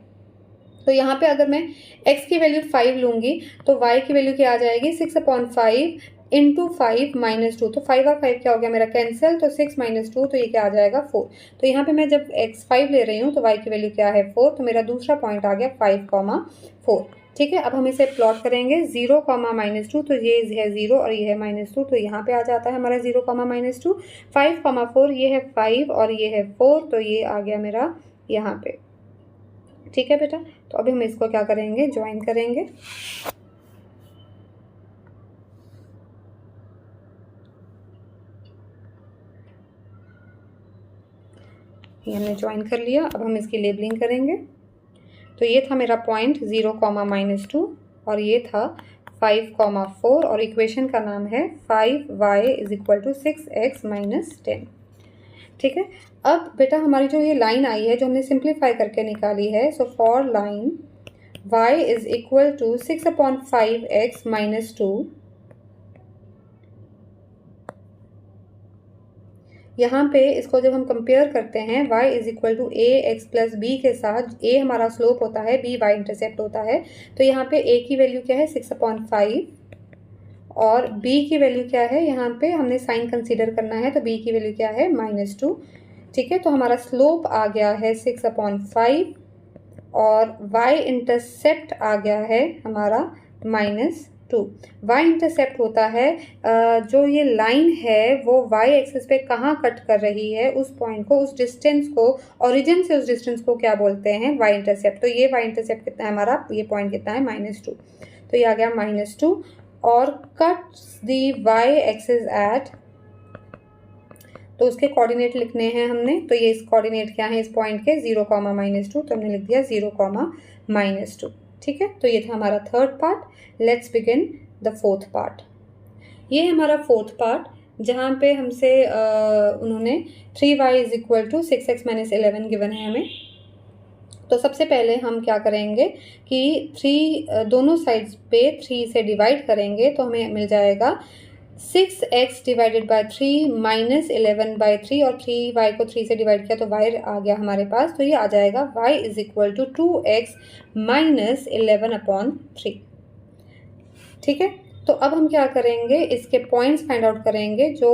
तो यहाँ पे अगर मैं x की वैल्यू 5 लूँगी तो y की वैल्यू क्या आ जाएगी, 6/5 इंटू 5 माइनस 2। तो 5 और 5 क्या हो गया मेरा कैंसिल, तो 6 माइनस 2, तो ये क्या आ जाएगा 4। तो यहाँ पे मैं जब x 5 ले रही हूँ तो y की वैल्यू क्या है 4। तो मेरा दूसरा पॉइंट आ गया 5,4। ठीक है, अब हम इसे प्लॉट करेंगे 0, -2। तो ये है 0 और ये है -2, तो यहाँ पे आ जाता है हमारा 0, -2। 5,4 ये है 5 और ये है 4, तो ये आ गया मेरा यहाँ पे। ठीक है बेटा, तो अभी हम इसको क्या करेंगे, ज्वाइन करेंगे। ये हमने ज्वाइन कर लिया। अब हम इसकी लेबलिंग करेंगे। तो ये था मेरा पॉइंट 0, -2 और ये था 5,4 और इक्वेशन का नाम है 5y is equal to 6x minus 10। ठीक है, अब बेटा हमारी जो ये लाइन आई है जो हमने सिंप्लीफाई करके निकाली है, so for line y is equal to 6/5x minus 2। यहाँ पे इसको जब हम कंपेयर करते हैं y is equal to A x plus b के साथ, a हमारा स्लोप होता है, b y इंटरसेप्ट होता है। तो यहाँ पे a की वैल्यू क्या है 6/5 और b की वैल्यू क्या है, यहाँ पे हमने साइन कंसीडर करना है, तो b की वैल्यू क्या है -2। ठीक है, तो हमारा स्लोप आ गया है 6/5 और y इंटरसेप्ट आ गया है हमारा -2। y इंटरसेप्ट होता है जो ये लाइन है वो y एक्सिस पे कहाँ कट कर रही है, उस पॉइंट को, उस डिस्टेंस को, ओरिजिन से उस डिस्टेंस को क्या बोलते हैं, y इंटरसेप्ट। तो ये y इंटरसेप्ट कितना है हमारा, ये पॉइंट कितना है -2। तो ये आ गया -2 और cuts the y axis at, तो उसके कोऑर्डिनेट लिखने हैं हमने। तो ये इस कोऑर्डिनेट क्या है इस पॉइंट के, 0, -2। तो हमने लिख दिया 0, -2। ठीक है, तो ये था हमारा third part. Let's begin the fourth part. ये है हमारा फोर्थ पार्ट जहाँ पे हमसे उन्होंने 3y is equal to 6x minus 11 given है हमें। तो सबसे पहले हम क्या करेंगे कि 3 दोनों साइड्स पे 3 से डिवाइड करेंगे, तो हमें मिल जाएगा 6x डिवाइडेड बाय 3 माइनस 11/3 और 3y को 3 से डिवाइड किया तो y आ गया हमारे पास। तो ये आ जाएगा y is equal to 2x minus 11/3। ठीक है, तो अब हम क्या करेंगे, इसके पॉइंट्स फाइंड आउट करेंगे जो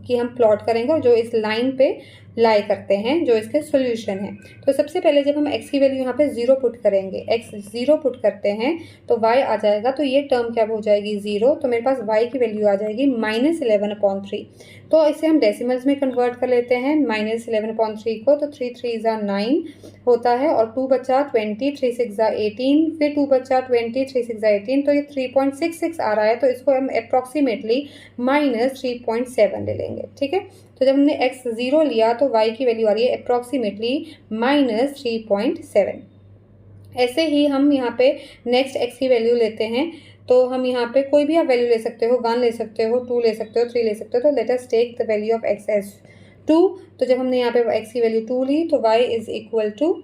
कि हम प्लॉट करेंगे और जो इस लाइन पे लाई करते हैं, जो इसके सॉल्यूशन है। तो सबसे पहले जब हम x की वैल्यू यहाँ पे 0 पुट करेंगे, x 0 पुट करते हैं तो y आ जाएगा, तो ये टर्म क्या हो जाएगी 0। तो मेरे पास y की वैल्यू आ जाएगी -11/3। तो इसे हम डेसिमल्स में कन्वर्ट कर लेते हैं -11/3 को। तो 3 3 9 होता है और 2 बचा 20, 3 6 18, फिर 2 बचा 20, 3 6 18, तो ये 3.66 आ रहा है। तो इसको हम अप्रॉक्सीमेटली -3.7 ले लेंगे। ठीक है, तो जब हमने x 0 लिया तो y की वैल्यू आ रही है अप्रॉक्सीमेटली -3.7। ऐसे ही हम यहाँ पे नेक्स्ट x की वैल्यू लेते हैं। तो हम यहाँ पे कोई भी आप वैल्यू ले सकते हो, 1 ले सकते हो, 2 ले सकते हो, 3 ले सकते हो। तो let us take the value of x as 2। तो जब हमने यहाँ पे x की वैल्यू 2 ली तो y इज इक्वल टू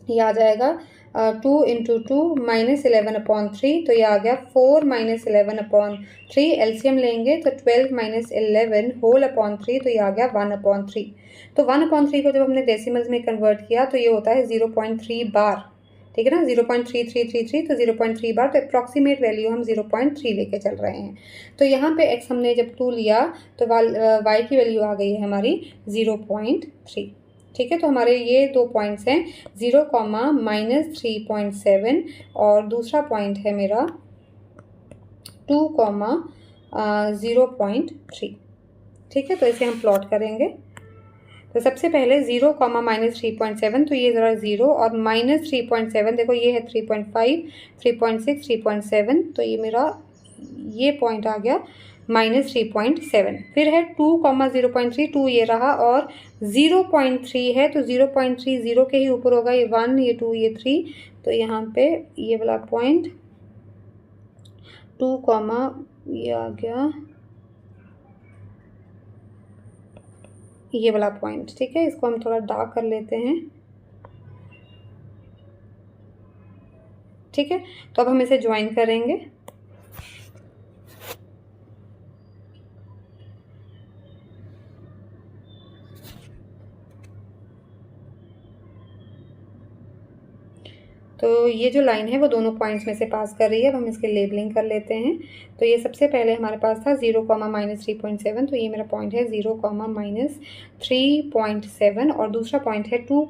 ये आ जाएगा 2 इंटू 2 -11/3। तो ये आ गया 4 -11/3। एलसीएम लेंगे तो 12 -11 होल अपॉन 3, तो ये आ गया 1/3। तो 1/3 को जब हमने डेसिमल्स में कन्वर्ट किया तो ये होता है 0.3 बार। ठीक है ना, 0.3333 तो 0.3 बार, तो अप्रॉक्सीमेट वैल्यू हम 0.3 लेके चल रहे हैं। तो यहाँ पे x हमने जब 2 लिया तो y की वैल्यू आ गई है हमारी 0.3। ठीक है, तो हमारे ये 2 पॉइंट्स हैं, 0, -3.7 और दूसरा पॉइंट है मेरा 2, 0.3। ठीक है, तो इसे हम प्लॉट करेंगे। तो सबसे पहले 0, -3.7, तो ये ज़रा 0 और -3.7, देखो ये है 3.5, 3.6, 3.7, तो ये मेरा ये पॉइंट आ गया -3.7। फिर है 2, 0.3, 2 ये रहा और 0.3 है, तो 0.3 0 के ही ऊपर होगा, ये 1, ये 2, ये 3, तो यहाँ पे ये वाला पॉइंट 2, ये आ गया ये वाला पॉइंट। ठीक है, इसको हम थोड़ा डार्क कर लेते हैं। ठीक है, तो अब हम इसे ज्वाइन करेंगे। तो ये जो लाइन है वो दोनों पॉइंट्स में से पास कर रही है। अब हम इसके लेबलिंग कर लेते हैं। तो ये सबसे पहले हमारे पास था 0, -3.7, तो ये मेरा पॉइंट है 0, -3.7 और दूसरा पॉइंट है 2,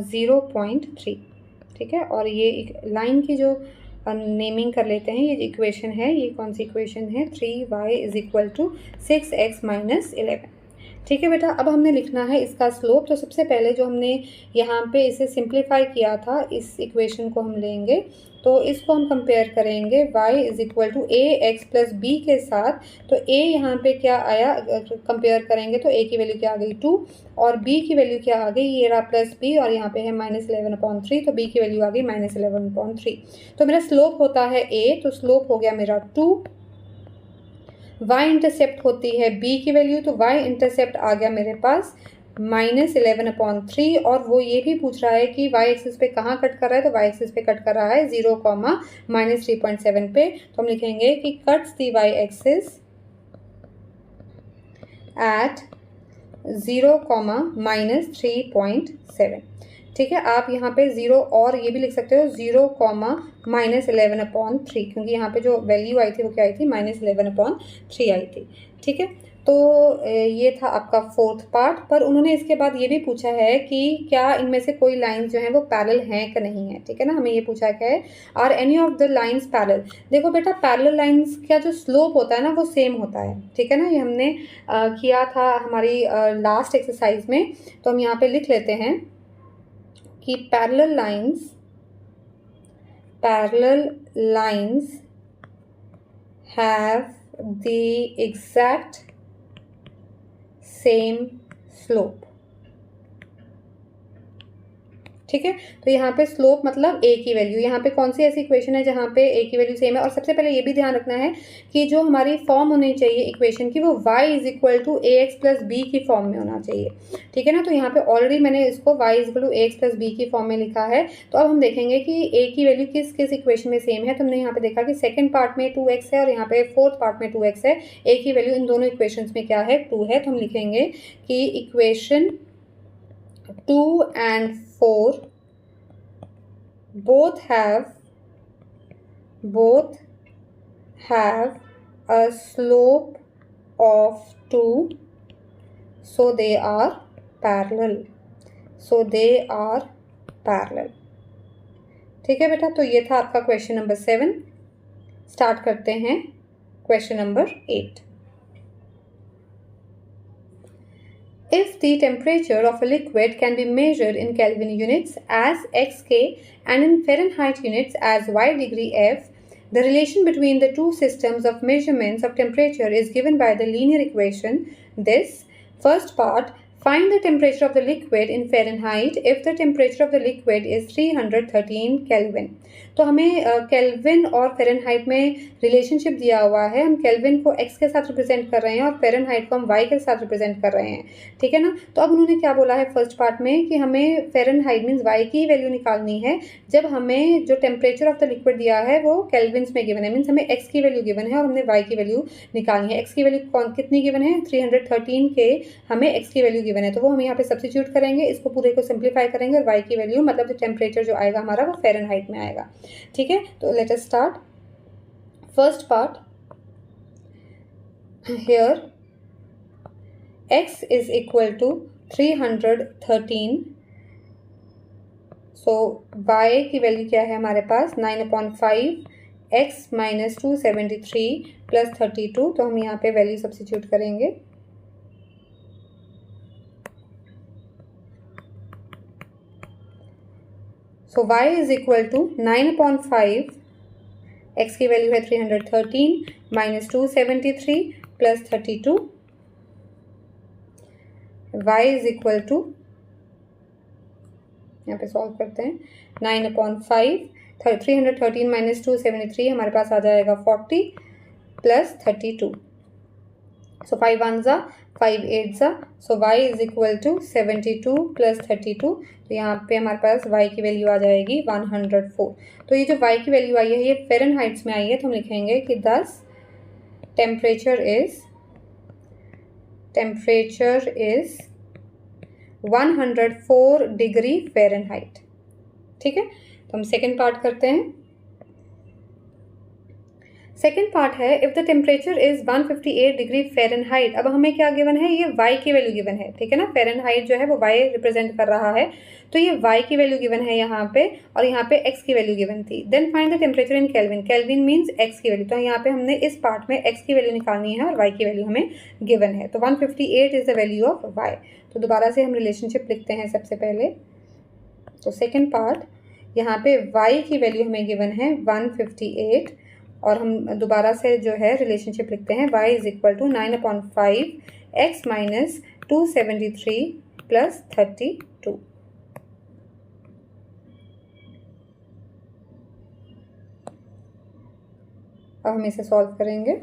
0.3। ठीक है, और ये एक लाइन की जो नेमिंग कर लेते हैं, ये इक्वेशन है, ये कौन सी इक्वेशन है, 3y = 6x - 11। ठीक है बेटा, अब हमने लिखना है इसका स्लोप। तो सबसे पहले जो हमने यहाँ पे इसे सिंप्लीफाई किया था, इस इक्वेशन को हम लेंगे, तो इसको हम कंपेयर करेंगे y = ax + b के साथ। तो a यहाँ पे क्या आया, कंपेयर करेंगे तो a की वैल्यू क्या आ गई 2 और b की वैल्यू क्या आ गई, ये रहा +b और यहाँ पे है -11/3, तो b की वैल्यू आ गई -11/3। तो मेरा स्लोप होता है a, तो स्लोप हो गया मेरा 2। y इंटरसेप्ट होती है b की वैल्यू, तो y इंटरसेप्ट आ गया मेरे पास -11/3 और वो ये भी पूछ रहा है कि y एक्सिस पे कहाँ कट कर रहा है, तो y एक्सिस पे कट कर रहा है 0, -3.7 पे। तो हम लिखेंगे कि कट्स दी y एक्सिस एट 0, -3.7। ठीक है, आप यहाँ पे 0 और ये भी लिख सकते हो 0, -11/3, क्योंकि यहाँ पे जो वैल्यू आई थी वो क्या आई थी, -11/3 आई थी। ठीक है, तो ये था आपका 4th पार्ट। पर उन्होंने इसके बाद ये भी पूछा है कि क्या इनमें से कोई लाइंस जो हैं वो पैरेलल हैं कि नहीं है। ठीक है ना, हमें ये पूछा क्या है, are any of the lines parallel. देखो बेटा, पैरेलल लाइंस का जो स्लोप होता है ना वो सेम होता है। ठीक है ना, ये हमने किया था हमारी लास्ट एक्सरसाइज में। तो हम यहाँ पे लिख लेते हैं कि parallel lines have the exact same slope. ठीक है, तो यहाँ पे स्लोप मतलब a की वैल्यू, यहाँ पे कौन सी ऐसी इक्वेशन है जहाँ पे a की वैल्यू सेम है। और सबसे पहले ये भी ध्यान रखना है कि जो हमारी फॉर्म होनी चाहिए इक्वेशन की, वो y = ax + b की फॉर्म में होना चाहिए। ठीक है ना, तो यहाँ पे ऑलरेडी मैंने इसको y = ax + b की फॉर्म में लिखा है। तो अब हम देखेंगे कि a की वैल्यू किस किस इक्वेशन में सेम है। तो हमने यहाँ पे देखा कि सेकेंड पार्ट में 2x है और यहाँ पे 4th पार्ट में 2x है। a की वैल्यू इन दोनों इक्वेशन में क्या है, 2 है। तो हम लिखेंगे कि equation 2 and 4 both have a slope of 2, so they are parallel। ठीक है बेटा, तो ये था आपका क्वेश्चन नंबर 7। स्टार्ट करते हैं question number 8। If the temperature of a liquid can be measured in Kelvin units as xk and in Fahrenheit units as y degree F, the relation between the two systems of measurements of temperature is given by the linear equation. This first part, find the temperature of the liquid in Fahrenheit if the temperature of the liquid is 313 Kelvin। तो हमें kelvin और Fahrenheit में relationship दिया हुआ है। हम kelvin को x के साथ रिप्रेजेंट कर रहे हैं और फ़ारेनहाइट को हम y के साथ रिप्रेजेंट कर रहे हैं। ठीक है ना, तो अब उन्होंने क्या बोला है फर्स्ट पार्ट में कि हमें फ़ारेनहाइट मीन्स y की वैल्यू निकालनी है जब हमें जो टेम्परेचर ऑफ द लिक्विड दिया है वो केल्विन्स में गिवन है, मीन्स हमें x की वैल्यू गिवन है और हमने y की वैल्यू निकालनी है। x की वैल्यू कितनी गिवन है, 313 के हमें x की वैल्यू गिवन है, तो वो हम यहाँ पे सब्स्टिट्यूट करेंगे, इसको पूरे को सिंप्लीफाई करेंगे और y की वैल्यू मतलब जो टेम्परेचर जो आएगा हमारा वो फ़ारेनहाइट में आएगा। ठीक है, तो let us start. First part, here x is equal to 313, so y की वैल्यू क्या है हमारे पास 9/5 x माइनस 273 प्लस 32, तो हम यहाँ पे वैल्यू सब्स्टिट्यूट करेंगे। So y is equal to 9/5, x की वैल्यू है 313 minus 273 plus 32, y is equal to, यहाँ पे सॉल्व करते हैं, 9/5 313 माइनस 273 हमारे पास आ जाएगा 40 प्लस 32, सो 5 1 ज़ा 5 8 ज़ा, so y is equal to 72 plus 32, तो यहाँ पे हमारे पास y की वैल्यू आ जाएगी 104। तो ये जो y की वैल्यू आई है ये फ़ारेनहाइट्स में आई है, तो हम लिखेंगे कि thus temperature is 104 degree Fahrenheit. ठीक है, तो हम सेकेंड पार्ट करते हैं। सेकेंड पार्ट है if the temperature is 158 degree Fahrenheit. अब हमें क्या गिवन है, ये y की वैल्यू गिवन है, ठीक है ना, फ़ारेनहाइट जो है वो y रिप्रेजेंट कर रहा है, तो ये y की वैल्यू गिवन है यहाँ पे, और यहाँ पे x की वैल्यू गिवन थी। Then find the temperature in Kelvin, Kelvin means x की वैल्यू, तो यहाँ पे हमने इस पार्ट में x की वैल्यू निकालनी है और y की वैल्यू हमें गिवन है, तो 158 is the value of y। तो दोबारा से हम रिलेशनशिप लिखते हैं सबसे पहले। तो सेकेंड पार्ट, यहाँ पे y की वैल्यू हमें गिवन है 158, और हम दोबारा से जो है रिलेशनशिप लिखते हैं, y is equal to 9/5 x minus 273 plus 32। अब हम इसे सॉल्व करेंगे,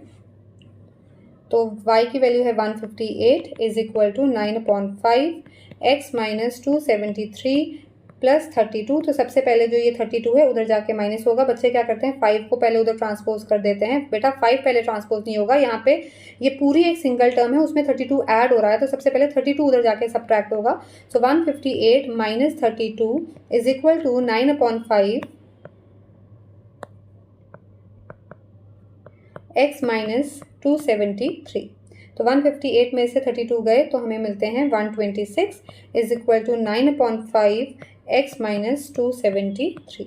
तो y की वैल्यू है 158 is equal to 9/5 x minus 273 plus 32, तो सबसे पहले जो ये 32 है उधर जाके माइनस होगा। बच्चे क्या करते हैं, 5 को पहले उधर ट्रांसपोज कर देते हैं, बेटा 5 पहले ट्रांसपोज नहीं होगा, यहाँ पे ये पूरी एक सिंगल टर्म है उसमें 32 ऐड हो रहा है, तो सबसे पहले 32 उधर जाके सब्ट्रैक्ट होगा। So 158 minus 32 is equal to 9/5 x minus 273, तो 158 में से 32 गए तो हमें मिलते हैं 126 is equal to 9/5 x minus 273।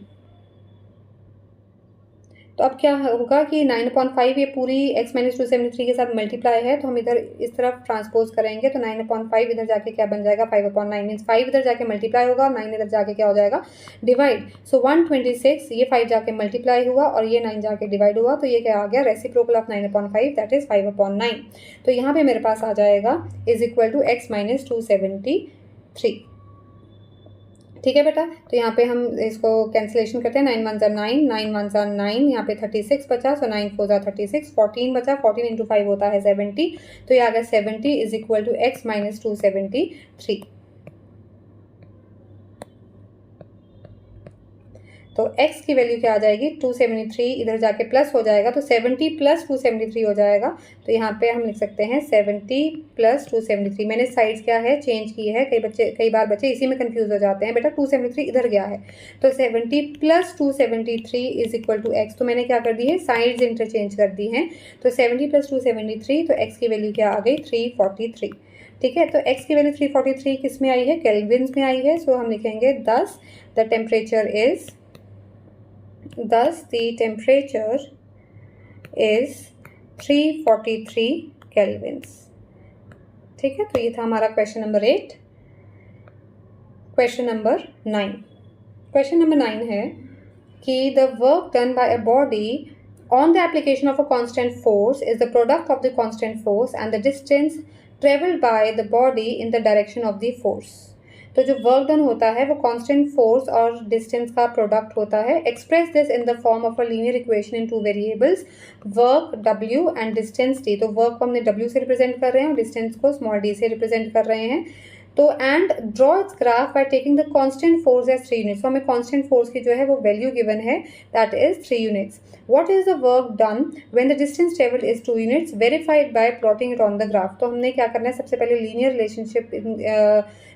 तो अब क्या होगा कि 9/5 ये पूरी x माइनस 273 के साथ मल्टीप्लाई है, तो हम इधर इस तरफ ट्रांसपोज करेंगे, तो 9/5 इधर जाके क्या बन जाएगा 5/9 मीन्स 5 इधर जाके मल्टीप्लाई होगा और 9 इधर जाके क्या हो जाएगा डिवाइड। सो 126 ये 5 जाके मल्टीप्लाई हुआ और ये 9 जाके डिवाइड हुआ, तो ये क्या आ गया रेसिप्रोकल ऑफ 9/5 दैट इज 5/9। तो यहाँ पे मेरे पास आ जाएगा is equal to x minus 273। ठीक है बेटा, तो यहाँ पे हम इसको कैंसिलेशन करते हैं, 9 1 ज़ा 9, 9 1 ज़ा 9, यहाँ पे 36 बचा, सो 9 4 ज़ा 36, 14 बचा, 14 इंटू 5 होता है 70, तो ये आ गया 70 is equal to x minus 273। तो x की वैल्यू क्या आ जाएगी 273, इधर जाके प्लस हो जाएगा, तो 70 प्लस 273 हो जाएगा, तो यहाँ पे हम लिख सकते हैं 70 प्लस 273। मैंने साइड्स क्या है चेंज की है, कई बार बच्चे इसी में कंफ्यूज हो जाते हैं, बेटा 273 इधर गया है, तो 70 plus 273 is equal to x, तो मैंने क्या कर दी है साइड्स इंटरचेंज कर दी हैं, तो 70 प्लस 273, तो x की वैल्यू क्या आ गई 343। ठीक है, तो x की वैल्यू 343 किस में आई है केल्विन्स में आई है, सो हम लिखेंगे thus the temperature is 343 kelvins। ठीक है, तो ये था हमारा question number 8। Question number 9, question number 9 है कि the work done by a body on the application of a constant force is the product of the constant force and the distance traveled by the body in the direction of the force। तो जो work done होता है वो constant force और distance का product होता है। Express this in the form of a linear equation in 2 variables, work w and distance t। तो वर्क को हमने w से रिप्रेजेंट कर रहे हैं और डिस्टेंस को स्मॉल d से रिप्रेजेंट कर रहे हैं। तो and draw its graph by taking the constant force as 3 units. तो हमें कांस्टेंट फोर्स की जो है वो वैल्यू गिवन है, that is 3 units. What is the work done when the distance travelled is 2 units, verified by plotting it on the graph. तो हमने क्या करना है, सबसे पहले लीनियर रिलेशनशिप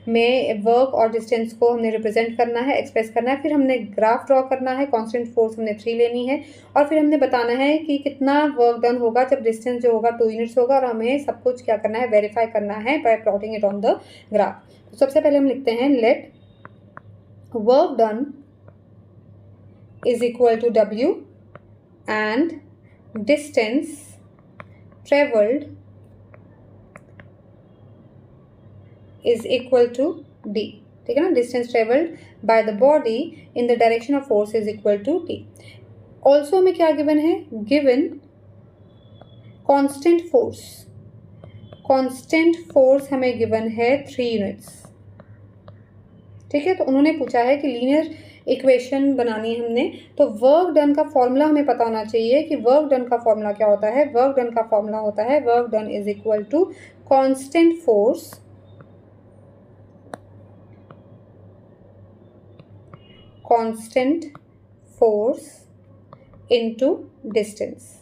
में वर्क और डिस्टेंस को हमने रिप्रेजेंट करना है, एक्सप्रेस करना है, फिर हमने ग्राफ ड्रॉ करना है, कांस्टेंट फोर्स हमने 3 लेनी है, और फिर हमने बताना है कि कितना वर्क डन होगा जब डिस्टेंस जो होगा 2 यूनिट्स होगा, और हमें सब कुछ क्या करना है, वेरीफाई करना है by plotting it on the graph. तो सबसे पहले हम लिखते हैं let work done is equal to W and distance travelled is equal to D, ठीक है ना। Distance travelled by the body in the direction of force is equal to D। Also हमें क्या गिवन है, given constant force, constant force हमें given है 3 units, ठीक है। तो उन्होंने पूछा है कि लीनियर इक्वेशन बनानी है हमने, तो वर्क डन का फॉर्मूला हमें पता होना चाहिए कि वर्क डन का फॉर्मूला क्या होता है। वर्क डन का फॉर्मूला होता है work done is equal to constant force constant force into distance,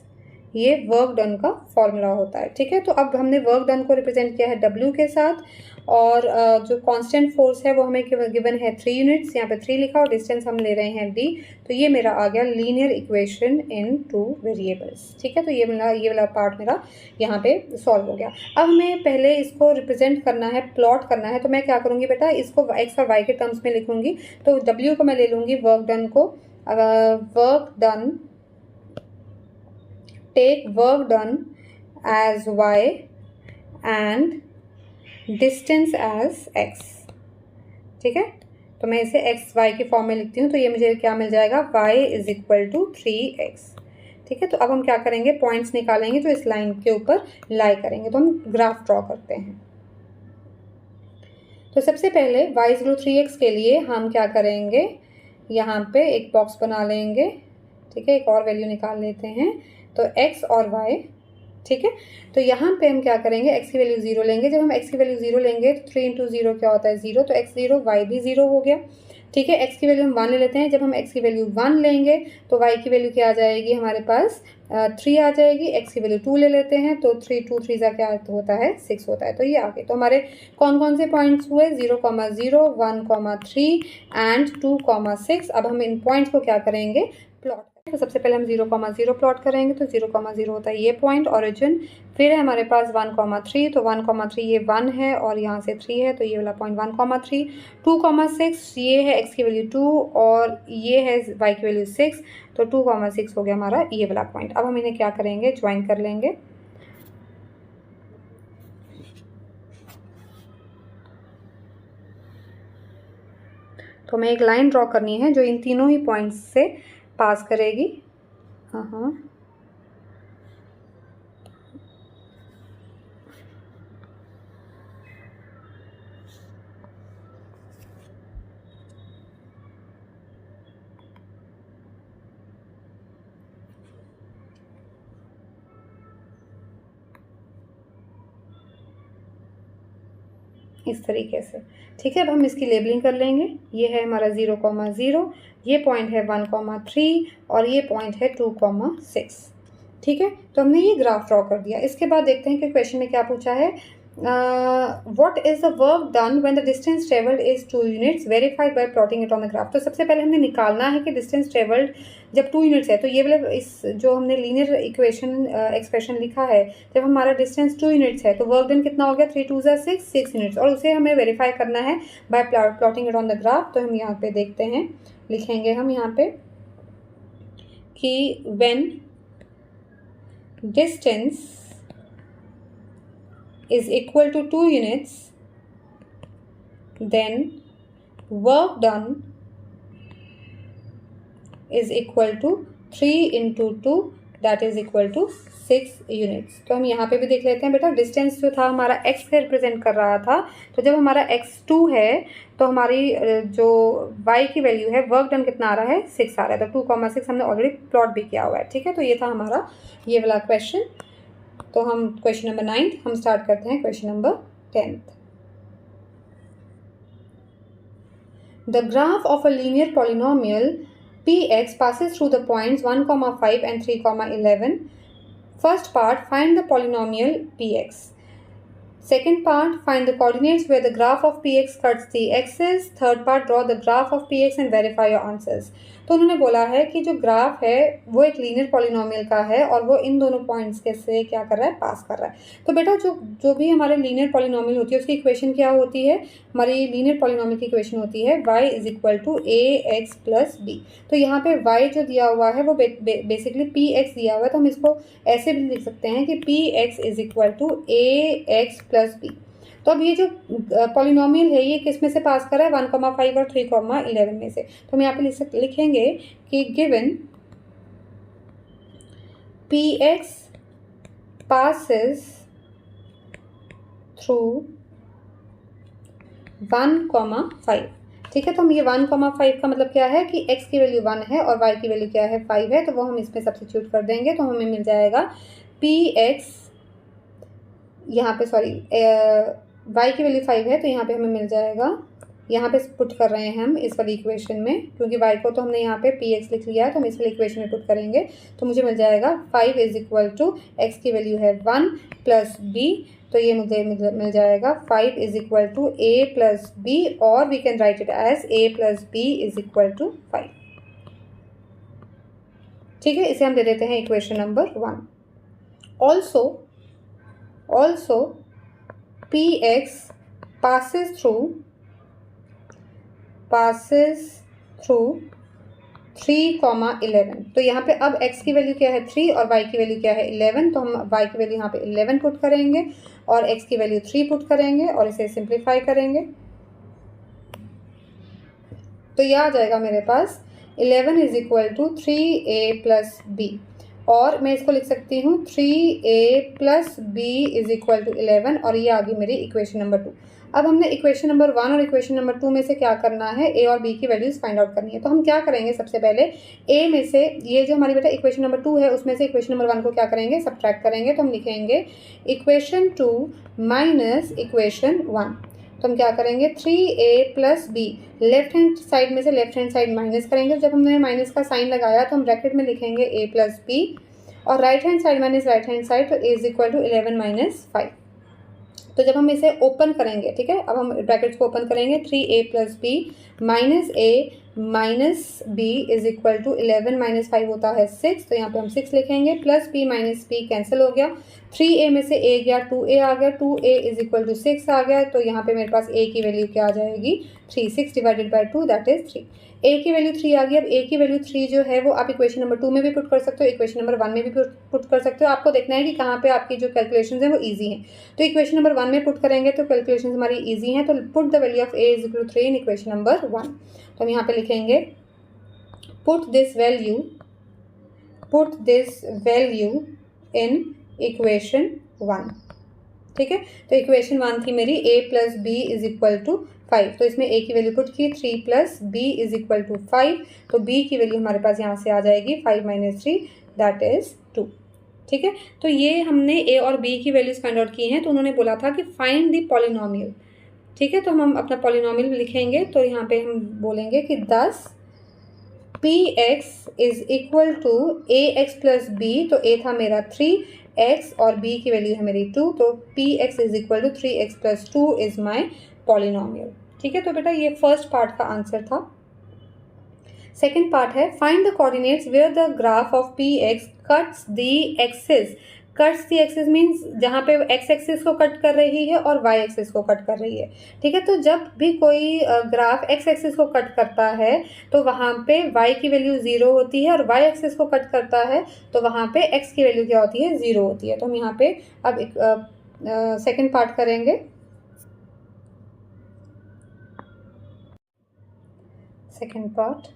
ये वर्क डन का फॉर्मूला होता है, ठीक है। तो अब हमने वर्क डन को रिप्रेजेंट किया है W के साथ, और जो कांस्टेंट फोर्स है वो हमें गिवन है 3 यूनिट्स, यहाँ पे 3 लिखा, और डिस्टेंस हम ले रहे हैं D। तो ये मेरा आ गया लीनियर इक्वेशन इन 2 वेरिएबल्स, ठीक है। तो ये वाला पार्ट मेरा यहाँ पे सॉल्व हो गया। अब हमें पहले इसको रिप्रेजेंट करना है, प्लॉट करना है। तो मैं क्या करूँगी बेटा, इसको x और y के टर्म्स में लिखूँगी। तो W को मैं ले लूँगी वर्क डन को, work done, take work done as y and distance as x, ठीक है। तो मैं इसे x y के फॉर्म में लिखती हूँ, तो ये मुझे क्या मिल जाएगा, y is equal to 3x, ठीक है। तो अब हम क्या करेंगे, पॉइंट्स निकालेंगे जो इस लाइन के ऊपर लाई करेंगे। तो हम ग्राफ ड्रॉ करते हैं। तो सबसे पहले y इज इक्वल 3x के लिए हम क्या करेंगे, यहाँ पे एक बॉक्स बना लेंगे, ठीक है। एक और वैल्यू निकाल लेते हैं, तो x और y, ठीक है। तो यहाँ पे हम क्या करेंगे, x की वैल्यू 0 लेंगे। जब हम x की वैल्यू 0 लेंगे तो 3 इंटू 0 क्या होता है, 0। तो x 0, y भी 0 हो गया, ठीक है। x की वैल्यू हम 1 ले लेते हैं। जब हम x की वैल्यू 1 लेंगे तो y की वैल्यू क्या आ जाएगी हमारे पास, 3 आ जाएगी। x की वैल्यू 2 ले लेते हैं, तो 3 2 3 का क्या होता है, 6 होता है। तो ये आ गए। तो हमारे कौन कौन से पॉइंट्स हुए, 0, 0, 1, 3 एंड 2, 6। अब हम इन पॉइंट्स को क्या करेंगे, प्लॉट। तो सबसे पहले हम 0, 0 प्लॉट करेंगे। तो 0, 0 होता है ये पॉइंट ओरिजिन। फिर है हमारे पास 1, 3, तो 1, 3 ये 1 है और यहाँ से 3 है, तो ये वाला पॉइंट 1, 3। 2, 6 ये है x की वैल्यू 2 और ये है y की वैल्यू 6, तो 2, 6 हो गया हमारा ये वाला पॉइंट। अब हम इन्हें क्या करेंगे, ज्वाइन कर लेंगे। तो हमें एक लाइन ड्रॉ करनी है जो इन तीनों ही पॉइंट्स से पास करेगी। हाँ, इस तरीके से, ठीक है। अब हम इसकी लेबलिंग कर लेंगे। ये है हमारा 0, 0, ये पॉइंट है 1, 3 और ये पॉइंट है 2, 6, ठीक है। तो हमने ये ग्राफ ड्रॉ कर दिया। इसके बाद देखते हैं कि क्वेश्चन में क्या पूछा है, what is the work done when the distance travelled is 2 units, verified by plotting it on the graph. तो सबसे पहले हमने निकालना है कि डिस्टेंस ट्रेवल्ड जब 2 यूनिट्स है, तो ये वाला इस जो हमने लीनियर इक्वेशन एक्सप्रेशन लिखा है, जब हमारा डिस्टेंस 2 यूनिट्स है तो वर्क डन कितना हो गया, 3 2 6 यूनिट्स, और उसे हमें वेरीफाई करना है by plotting it on the graph. तो हम यहाँ पे देखते हैं, लिखेंगे हम यहाँ पे कि when distance is equal to 2 units, then work done is equal to 3 into 2, that is equal to 6 units. तो हम यहाँ पे भी देख लेते हैं बेटा, डिस्टेंस जो था हमारा x से रिप्रेजेंट कर रहा था, तो जब हमारा x 2 है तो हमारी जो y की वैल्यू है, वर्क डन कितना आ रहा है, 6 आ रहा है। तो 2, 6 हमने ऑलरेडी प्लॉट भी किया हुआ है, ठीक है। तो ये था हमारा ये वाला क्वेश्चन। तो हम क्वेश्चन नंबर 9 हम स्टार्ट करते हैं question number 10। The graph of a linear polynomial px passes through the points 1, 5 and 3, 11. First part, find the polynomial px. Second part, find the coordinates where the graph of px cuts the axis. Third part, draw the graph of px and verify your answers. तो उन्होंने बोला है कि जो graph है वो एक linear polynomial का है और वो इन दोनों पॉइंट्स के से क्या कर रहा है, पास कर रहा है। तो बेटा जो भी हमारे लीनियर पॉलिनोमियल होती है उसकी इक्वेशन क्या होती है, हमारी लीनियर पॉलिनोमियल की इक्वेशन होती है y is equal to A x plus b. तो यहाँ पे y जो दिया हुआ है वो बेसिकली पी एक्स दिया हुआ है, तो हम इसको ऐसे भी लिख सकते हैं कि p x is equal to A x plus b. तो अब ये जो पॉलिनोमियल है ये किस में से पास कर रहा है, 1, 5 और 3, 11 में से। तो हम यहाँ पे लिखेंगे कि given P x passes through 1, 5। ठीक है, तो हम ये 1, 5 का मतलब क्या है कि x की वैल्यू 1 है और y की वैल्यू क्या है, 5 है, तो वो हम इसमें सब्स्टिट्यूट कर देंगे तो हमें मिल जाएगा पी एक्स, यहाँ पे सॉरी y की वैल्यू 5 है तो यहाँ पे हमें मिल जाएगा, यहाँ पे पुट कर रहे हैं हम इस वाली इक्वेशन में, क्योंकि y को तो हमने यहाँ पे px लिख लिया है तो हम इस वाली इक्वेशन में पुट करेंगे तो मुझे मिल जाएगा 5 इज इक्वल टू x की वैल्यू है 1 प्लस b, तो ये मुझे मिल जाएगा 5 is equal to a plus b, और we can write it as a plus b is equal to 5। ठीक है, इसे हम दे देते हैं equation number 1। Also px passes through 3, 11। तो यहाँ पे अब x की वैल्यू क्या है 3 और y की वैल्यू क्या है 11, तो हम y की वैल्यू यहाँ पे 11 पुट करेंगे और x की वैल्यू 3 पुट करेंगे और इसे सिंप्लीफाई करेंगे तो यह आ जाएगा मेरे पास 11 is equal to 3a plus B, और मैं इसको लिख सकती हूँ 3a plus B is equal to 11, और ये आ गई मेरी इक्वेशन नंबर 2। अब हमने इक्वेशन नंबर 1 और इक्वेशन नंबर 2 में से क्या करना है, a और b की वैल्यूज़ फाइंड आउट करनी है। तो हम क्या करेंगे, सबसे पहले a में से ये जो हमारी बेटा इक्वेशन नंबर 2 है उसमें से इक्वेशन नंबर 1 को क्या करेंगे, सब्ट्रैक्ट करेंगे। तो हम लिखेंगे इक्वेशन 2 माइनस इक्वेशन 1। तो हम क्या करेंगे 3a plus b, left hand side में से लेफ्ट हैंड साइड माइनस करेंगे। जब हमने माइनस का साइन लगाया तो हम ब्रैकेट में लिखेंगे a प्लस बी, और right hand side minus right hand side, तो a is equal to 11 minus 5। तो जब हम इसे ओपन करेंगे, ठीक है, अब हम ब्रैकेट्स को ओपन करेंगे, 3a plus B minus a minus b is equal to 11 minus 5 होता है 6, तो यहाँ पे हम 6 लिखेंगे, plus b minus b cancel हो गया, 3a में से a गया, 2a आ गया, 2a इज इक्वल टू 6 आ गया, तो यहाँ पे मेरे पास a की वैल्यू क्या आ जाएगी 3, 6 divided by 2 that is 3। a की वैल्यू 3 आ गई। अब a की वैल्यू 3 जो है वो आप इक्वेशन नंबर 2 में भी पुट कर सकते हो, इक्वेशन नंबर 1 में भी पुट कर सकते हो। आपको देखना है कि कहाँ पे आपकी जो कैलकुलेशंस हैं वो इजी हैं। तो इक्वेशन नंबर 1 में पुट करेंगे तो कैलकुलेशंस हमारी इजी हैं, तो put the value of a is equal to 3 in equation number 1। तो हम यहाँ पे लिखेंगे put this value in equation 1। ठीक है, तो इक्वेशन 1 थी मेरी a plus B is equal to 5, तो इसमें a की वैल्यू पुट की 3 plus b is equal to 5, तो b की वैल्यू हमारे पास यहाँ से आ जाएगी 5 माइनस 3 दैट इज 2। ठीक है, तो ये हमने a और b की वैल्यूज फाइंड आउट की हैं। तो उन्होंने बोला था कि फाइंड द पॉलिनोमियल। ठीक है, तो हम अपना पॉलिनोमियल लिखेंगे, तो यहाँ पे हम बोलेंगे कि 10 px is equal to ax plus b, तो a था मेरा 3x और b की वैल्यू है मेरी 2, तो px is equal to 3x plus 2 is my polynomial. ठीक है, तो बेटा ये फर्स्ट पार्ट का आंसर था। सेकेंड पार्ट है find the coordinates where the graph of px cuts the axis. Cuts the axis means जहाँ पे x एक्सिस को कट कर रही है और y एक्सिस को कट कर रही है। ठीक है, तो जब भी कोई ग्राफ x एक्सिस को कट करता है तो वहाँ पे y की वैल्यू 0 होती है, और y एक्सिस को कट करता है तो वहाँ पे x की वैल्यू क्या होती है 0 होती है। तो हम यहाँ पे अब सेकेंड पार्ट करेंगे। सेकेंड पार्ट,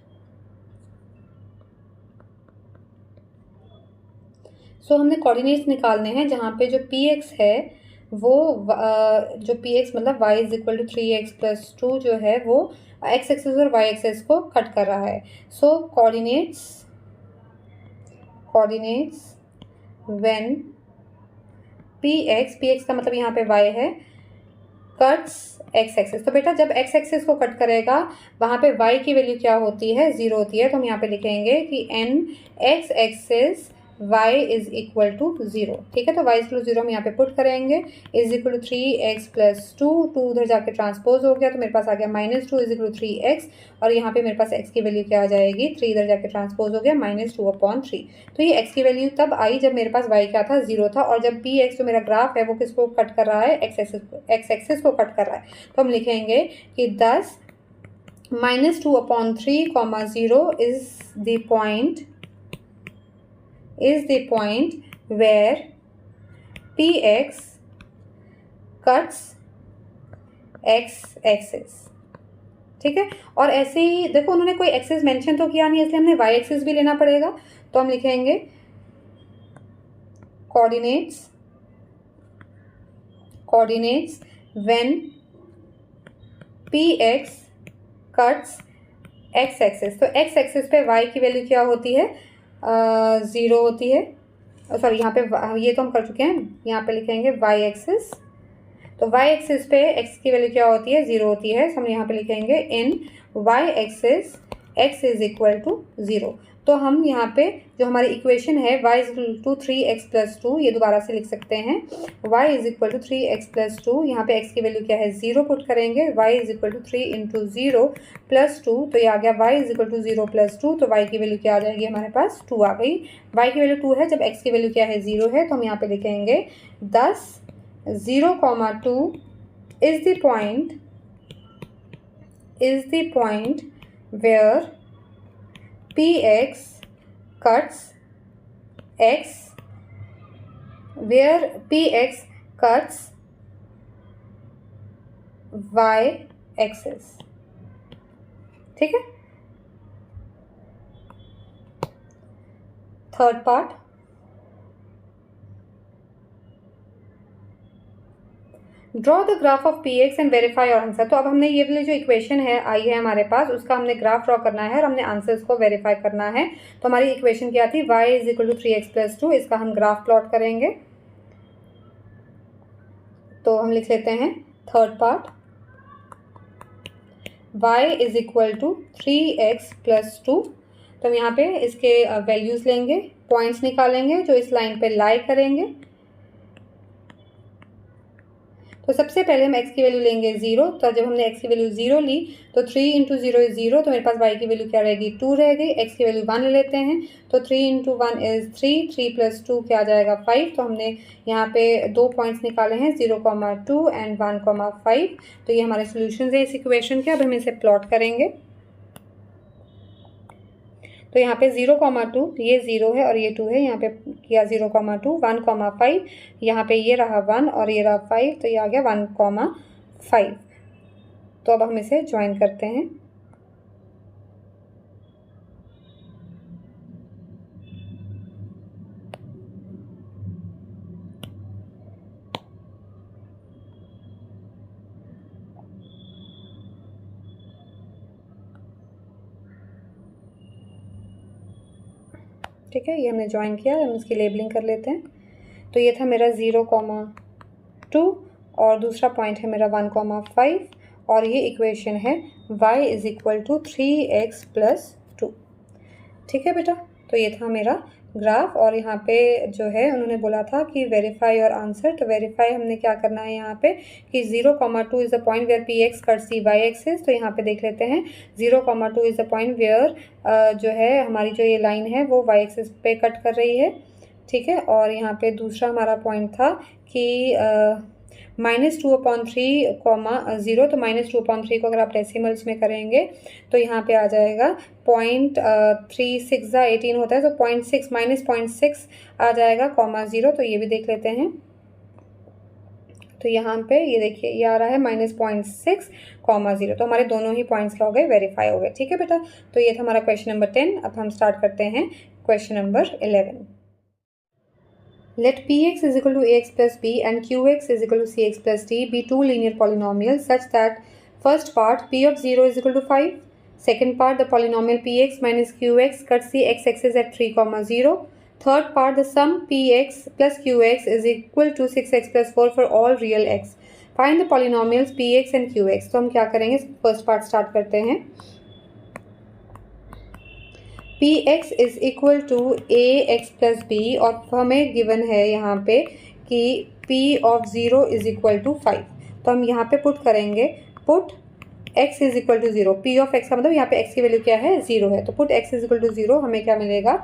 सो हमने कोऑर्डिनेट्स निकालने हैं जहाँ पे जो px है वो जो px मतलब y is equal to 3x plus 2 जो है वो x एक्सेस और y एक्सेस को कट कर रहा है। सो कोऑर्डिनेट्स व्हेन px का मतलब यहाँ पे y है, कट्स एक्स एक्सिस। तो बेटा जब एक्स एक्सिस को कट करेगा वहाँ पे वाई की वैल्यू क्या होती है, 0 होती है। तो हम यहाँ पे लिखेंगे कि in x axis y is equal to 0। ठीक है, तो y इज इक्वल टू 0 हम यहाँ पे पुट करेंगे, is equal to 3x plus 2, 2 उधर जाके ट्रांसपोज हो गया तो मेरे पास आ गया -2 इज इक्वल टू 3x, और यहाँ पे मेरे पास x की वैल्यू क्या आ जाएगी, 3 इधर जाके ट्रांसपोज हो गया -2/3। तो ये x की वैल्यू तब आई जब मेरे पास y क्या था, 0 था, और जब px जो मेरा ग्राफ है वो किसको कट कर रहा है, x एक्सिस को कट कर रहा है। तो हम लिखेंगे कि thus -2/3, 0 is the point where px cuts x axis। ठीक है, और ऐसे ही देखो उन्होंने कोई एक्सिस मेंशन तो किया नहीं, इसलिए हमने y एक्सिस भी लेना पड़ेगा। तो हम लिखेंगे coordinates when px cuts x axis. तो x एक्सिस पे y की वैल्यू क्या होती है, 0 होती है। सॉरी, यहाँ पे ये तो हम कर चुके हैं, यहाँ पे लिखेंगे y एक्सिस। तो y एक्सिस पे x की वैल्यू क्या होती है, 0 होती है। तो हम यहाँ पे लिखेंगे in y axis x is equal to 0। तो हम यहाँ पे जो हमारी इक्वेशन है y is equal to 3x plus 2, ये दोबारा से लिख सकते हैं, y is equal to 3x plus 2। यहाँ पे x की वैल्यू क्या है, 0 पुट करेंगे, y is equal to 3 into 0 plus 2, तो ये आ गया y is equal to 0 plus 2। तो y की वैल्यू क्या आ जाएगी, हमारे पास 2 आ गई। y की वैल्यू 2 है जब x की वैल्यू क्या है, 0 है। तो हम यहाँ पे लिखेंगे 0,2 is the point where px cuts x, where px cuts y axis। ठीक है, third part, draw the graph of P x and verify और आंसर। तो अब हमने ये वाली जो इक्वेशन है आई है हमारे पास, उसका हमने ग्राफ ड्रॉ करना है और हमने आंसर्स को वेरीफाई करना है। तो हमारी इक्वेशन क्या थी, y is equal to 3x plus 2, इसका हम ग्राफ प्लॉट करेंगे। तो हम लिख लेते हैं third part, y is equal to 3x plus 2। तो हम यहाँ पे इसके वैल्यूज़ लेंगे, पॉइंट्स निकालेंगे जो इस लाइन पे लाई करेंगे। तो सबसे पहले हम x की वैल्यू लेंगे 0। तो जब हमने x की वैल्यू 0 ली तो 3 इंटू 0 इज 0, तो मेरे पास y की वैल्यू क्या रहेगी, 2 रह गई। x की वैल्यू 1 ले लेते हैं, तो 3 इंटू 1 इज 3, 3 प्लस 2 क्या आ जाएगा 5। तो हमने यहाँ पे 2 पॉइंट्स निकाले हैं, 0,2 एंड 1,5। तो ये हमारे सोल्यूशन है इस इक्वेशन के। अब हम इसे प्लॉट करेंगे। तो यहाँ पे 0,2, ये 0 है और ये 2 है, यहाँ पे किया 0,2, 1,5, यहाँ पे ये रहा 1 और ये रहा 5, तो ये आ गया 1,5। तो अब हम इसे ज्वाइन करते हैं। ठीक है, ये हमने ज्वाइन किया, हम इसकी लेबलिंग कर लेते हैं। तो ये था मेरा 0,2 और दूसरा पॉइंट है मेरा 1,5 और ये इक्वेशन है y is equal to 3x plus 2। ठीक है बेटा, तो ये था मेरा ग्राफ। और यहाँ पे जो है उन्होंने बोला था कि वेरीफाई और आंसर। तो वेरीफाई हमने क्या करना है यहाँ पे कि 0,2 is the point where p x cuts the y axis. तो यहाँ पे देख लेते हैं 0,2 इज़ द पॉइंट वेयर जो है हमारी जो ये लाइन है वो वाई एक्सिस पे कट कर रही है। ठीक है, और यहाँ पे दूसरा हमारा पॉइंट था कि -2/3, 0। तो -2/3 को अगर आप डेसिमल्स में करेंगे तो यहाँ पे आ जाएगा 0.36 18 होता है, तो 0.6 -0.6 आ जाएगा, 0। तो ये भी देख लेते हैं। तो यहाँ पे ये देखिए ये आ रहा है -0.6, 0। तो हमारे दोनों ही पॉइंट्स क्या हो गए, वेरीफाई हो गए। ठीक है बेटा, तो ये था हमारा क्वेश्चन नंबर 10। अब हम स्टार्ट करते हैं question number 11। Let px is equal to ax plus b and qx is equal to cx plus d be two linear polynomials such that first part p of 0 is equal to 5, second part the polynomial px minus qx cuts the x-axis at 3, 0, third part the sum px plus qx is equal to 6x plus 4 for all real x. Find the polynomials p x and q x. तो हम क्या करेंगे, first part start करते हैं। P x is equal to A x plus B, और हमें given है यहाँ पे कि p of zero is equal to 5। तो हम यहाँ पे पुट करेंगे, put x is equal to 0। P of x का मतलब यहाँ पे x की वैल्यू क्या है, 0 है। तो put x is equal to 0, हमें क्या मिलेगा,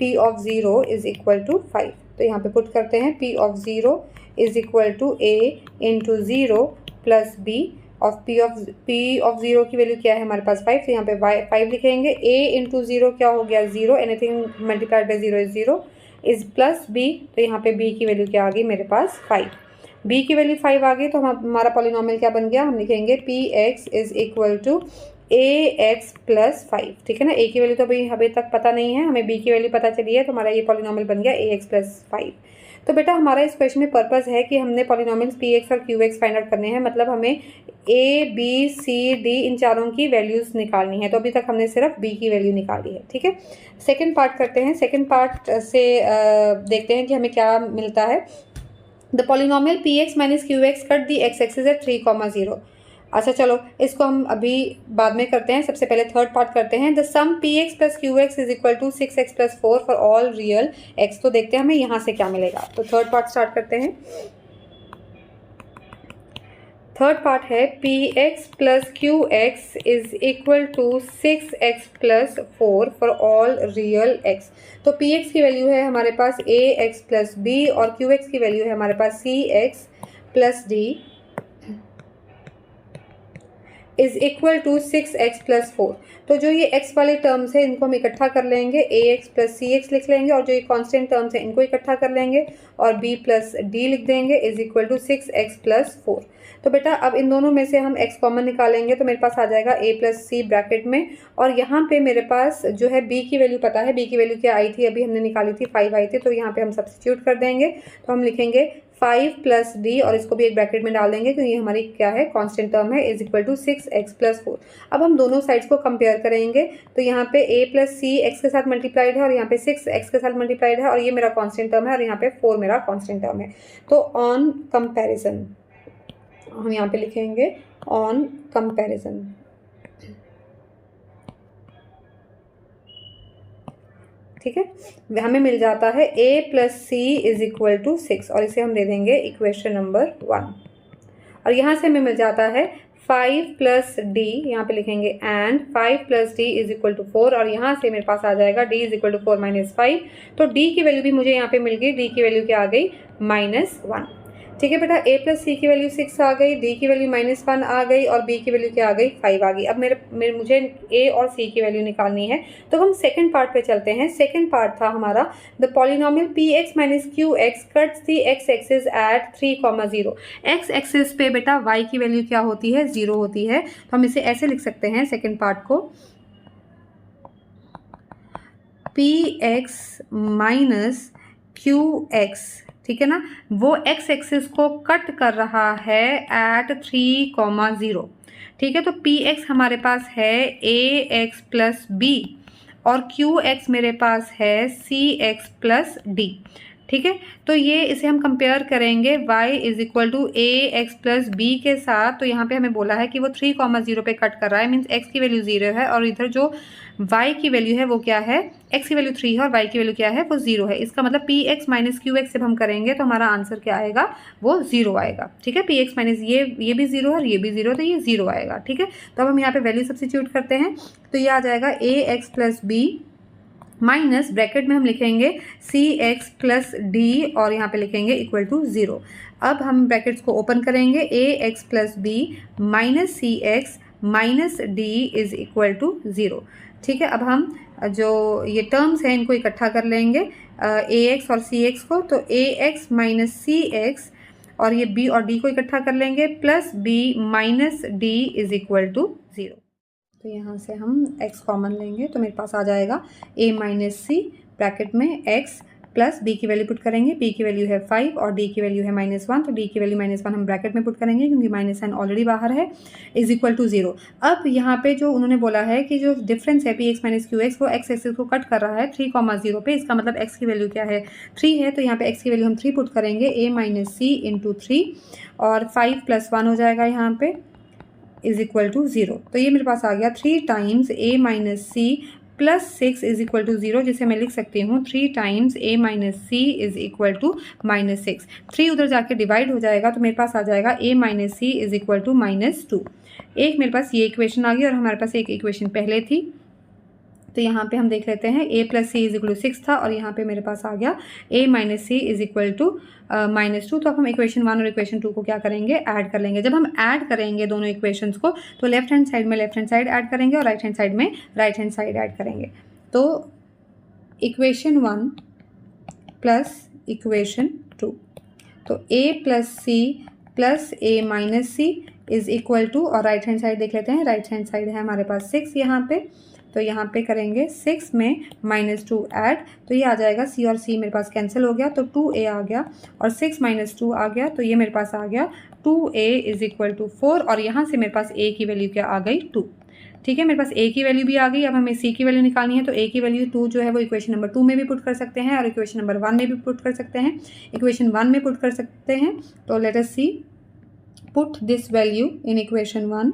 p of 0 is equal to 5। तो यहाँ पे पुट करते हैं, p of 0 is equal to a into 0 plus b of p of 0 की वैल्यू क्या है हमारे पास 5। तो यहाँ पे 5 लिखेंगे। a इंटू 0 क्या हो गया, 0, anything multiplied by 0 is 0, is plus b। तो यहाँ पे b की वैल्यू क्या आ गई मेरे पास 5। b की वैल्यू 5 आ गई, तो हमारा पॉलिनोमियल क्या बन गया, हम लिखेंगे p x is equal to A x plus 5। ठीक है ना, a की वैल्यू तो अभी तक पता नहीं है, हमें b की वैल्यू पता चली है, तो हमारा ये पॉलिनोमियल बन गया ए एक्स प्लस 5। तो बेटा हमारा इस क्वेश्चन में पर्पस है कि हमने पॉलिनोमियल्स पी एक्स और क्यू एक्स फाइंड आउट करने हैं, मतलब हमें a b c d इन चारों की वैल्यूज़ निकालनी है। तो अभी तक हमने सिर्फ b की वैल्यू निकाली है। ठीक है, सेकेंड पार्ट करते हैं। सेकेंड पार्ट से देखते हैं कि हमें क्या मिलता है। The polynomial P x minus Q x cut the x axis eight 3,0। अच्छा चलो, इसको हम अभी बाद में करते हैं, सबसे पहले थर्ड पार्ट करते हैं। The sum p x plus Q x is equal to 6x plus 4 for all real x. तो देखते हैं हमें यहाँ से क्या मिलेगा। तो थर्ड पार्ट स्टार्ट करते हैं। थर्ड पार्ट है P x plus Q x is equal to 6x plus 4 for all real x. तो पी एक्स की वैल्यू है हमारे पास ए एक्स प्लस बी, और क्यू एक्स की वैल्यू है हमारे पास C X plus D is equal to 6x plus 4। तो जो ये x वाले टर्म्स है इनको हम इकट्ठा कर लेंगे, ax प्लस सी एक्स लिख लेंगे, और जो ये कांस्टेंट टर्म्स है इनको इकट्ठा कर लेंगे और b प्लस डी लिख देंगे is equal to 6x plus 4। तो बेटा अब इन दोनों में से हम x कॉमन निकालेंगे, तो मेरे पास आ जाएगा a प्लस सी ब्रैकेट में, और यहाँ पे मेरे पास जो है b की वैल्यू पता है। b की वैल्यू क्या आई थी, अभी हमने निकाली थी 5 आई थी, तो यहाँ पे हम सब्स्टिट्यूट कर देंगे। तो हम लिखेंगे 5 प्लस डी, और इसको भी एक ब्रैकेट में डाल देंगे क्योंकि ये हमारी क्या है, कांस्टेंट टर्म है, is equal to 6x plus 4। अब हम दोनों साइड्स को कंपेयर करेंगे, तो यहाँ पे a प्लस सी एक्स के साथ मल्टीप्लाइड है, और यहाँ पे 6x के साथ मल्टीप्लाइड है, और ये मेरा कांस्टेंट टर्म है, और यहाँ पे 4 मेरा कांस्टेंट टर्म है। तो ऑन कंपेरिजन हम यहाँ पे लिखेंगे ऑन कंपेरिजन। ठीक है, हमें मिल जाता है a plus c is equal to 6, और इसे हम दे देंगे इक्वेशन नंबर 1। और यहाँ से हमें मिल जाता है 5 प्लस डी, यहाँ पे लिखेंगे and 5 plus D is equal to 4, और यहाँ से मेरे पास आ जाएगा d is equal to 4 minus 5। तो d की वैल्यू भी मुझे यहाँ पे मिल गई, d की वैल्यू क्या आ गई, -1। ठीक है बेटा, a प्लस सी की वैल्यू 6 आ गई, d की वैल्यू -1 आ गई, और b की वैल्यू क्या आ गई, 5 आ गई। अब मुझे a और c की वैल्यू निकालनी है, तो हम सेकंड पार्ट पे चलते हैं। सेकंड पार्ट था हमारा the polynomial P x minus Q x cuts the x axis eight 3,0। X axis पे बेटा y की वैल्यू क्या होती है, 0 होती है। तो हम इसे ऐसे लिख सकते हैं सेकेंड पार्ट को, P x minus Q x, ठीक है ना, वो एक्स एक्सिस को कट कर रहा है एट 3,0। ठीक है, तो पी एक्स हमारे पास है ए एक्स प्लस बी, और क्यू एक्स मेरे पास है सी एक्स प्लस डी। ठीक है, तो ये इसे हम कंपेयर करेंगे y is equal to A x plus b के साथ। तो यहाँ पे हमें बोला है कि वो 3,0 पे कट कर रहा है, मीन्स x की वैल्यू 0 है, और इधर जो y की वैल्यू है वो क्या है, x की वैल्यू 3 है, और y की वैल्यू क्या है, वो 0 है। इसका मतलब P x minus Q x जब हम करेंगे तो हमारा आंसर क्या आएगा, वो 0 आएगा। ठीक है, पी एक्स माइनस ये भी 0 है और ये भी 0 है, तो ये 0 आएगा। ठीक है, तो अब हम यहाँ पे वैल्यू सब्स्टिट्यूट करते हैं, तो ये आ जाएगा A x plus B minus bracket में हम लिखेंगे सी एक्स प्लस डी, और यहाँ पे लिखेंगे इक्वल टू 0। अब हम ब्रैकेट्स को ओपन करेंगे, A x plus B minus C X minus D is equal to 0। ठीक है, अब हम जो ये टर्म्स हैं इनको इकट्ठा कर लेंगे, ए एक्स और सी एक्स को, तो a x minus C x, और ये बी और डी को इकट्ठा कर लेंगे, plus B minus D is equal to 0। तो यहाँ से हम x कॉमन लेंगे, तो मेरे पास आ जाएगा a माइनस सी ब्रैकेट में x प्लस बी की वैल्यू पुट करेंगे, बी की वैल्यू है 5 और डी की वैल्यू है -1, तो डी की वैल्यू -1 हम ब्रैकेट में पुट करेंगे क्योंकि माइनस साइन ऑलरेडी बाहर है, इज इक्वल टू 0। अब यहाँ पे जो उन्होंने बोला है कि जो डिफरेंस है P x minus Q x वो एक्स एक्सिस को कट कर रहा है 3,0 पे, इसका मतलब एक्स की वैल्यू क्या है 3 है, तो यहाँ पे एक्स की वैल्यू हम 3 पुट करेंगे, a माइनस सी इंटू 3 और 5 + 1 हो जाएगा यहाँ पे इज इक्वल टू 0। तो ये मेरे पास आ गया 3 times a minus c plus 6 is equal to 0, जिसे मैं लिख सकती हूँ 3 times a minus c is equal to -6। 3 उधर जाके डिवाइड हो जाएगा तो मेरे पास आ जाएगा a minus c is equal to -2। एक मेरे पास ये इक्वेशन आ गई और हमारे पास एक इक्वेशन पहले थी, तो यहाँ पे हम देख लेते हैं a plus c is equal to 6 था और यहाँ पे मेरे पास आ गया a minus c is equal to -2। तो अब हम इक्वेशन 1 और इक्वेशन 2 को क्या करेंगे, ऐड कर लेंगे। जब हम ऐड करेंगे दोनों इक्वेशंस को तो लेफ्ट हैंड साइड में लेफ्ट हैंड साइड ऐड करेंगे और राइट हैंड साइड में राइट हैंड साइड ऐड करेंगे। तो इक्वेशन 1 प्लस इक्वेशन 2, तो a plus c plus a minus c is equal to, और राइट हैंड साइड देख लेते हैं, राइट हैंड साइड है हमारे पास 6 यहाँ पे, तो यहाँ पे करेंगे 6 में -2 ऐड, तो ये आ जाएगा c और c मेरे पास कैंसिल हो गया तो 2a आ गया और 6 - 2 आ गया, तो ये मेरे पास आ गया 2a इज इक्वल टू 4 और यहाँ से मेरे पास a की वैल्यू क्या आ गई 2। ठीक है, मेरे पास a की वैल्यू भी आ गई। अब हमें c की वैल्यू निकालनी है, तो a की वैल्यू 2 जो है वो इक्वेशन नंबर 2 में भी पुट कर सकते हैं और इक्वेशन नंबर 1 में भी पुट कर सकते हैं। इक्वेशन 1 में पुट कर सकते हैं, तो let us see, put this value in equation 1।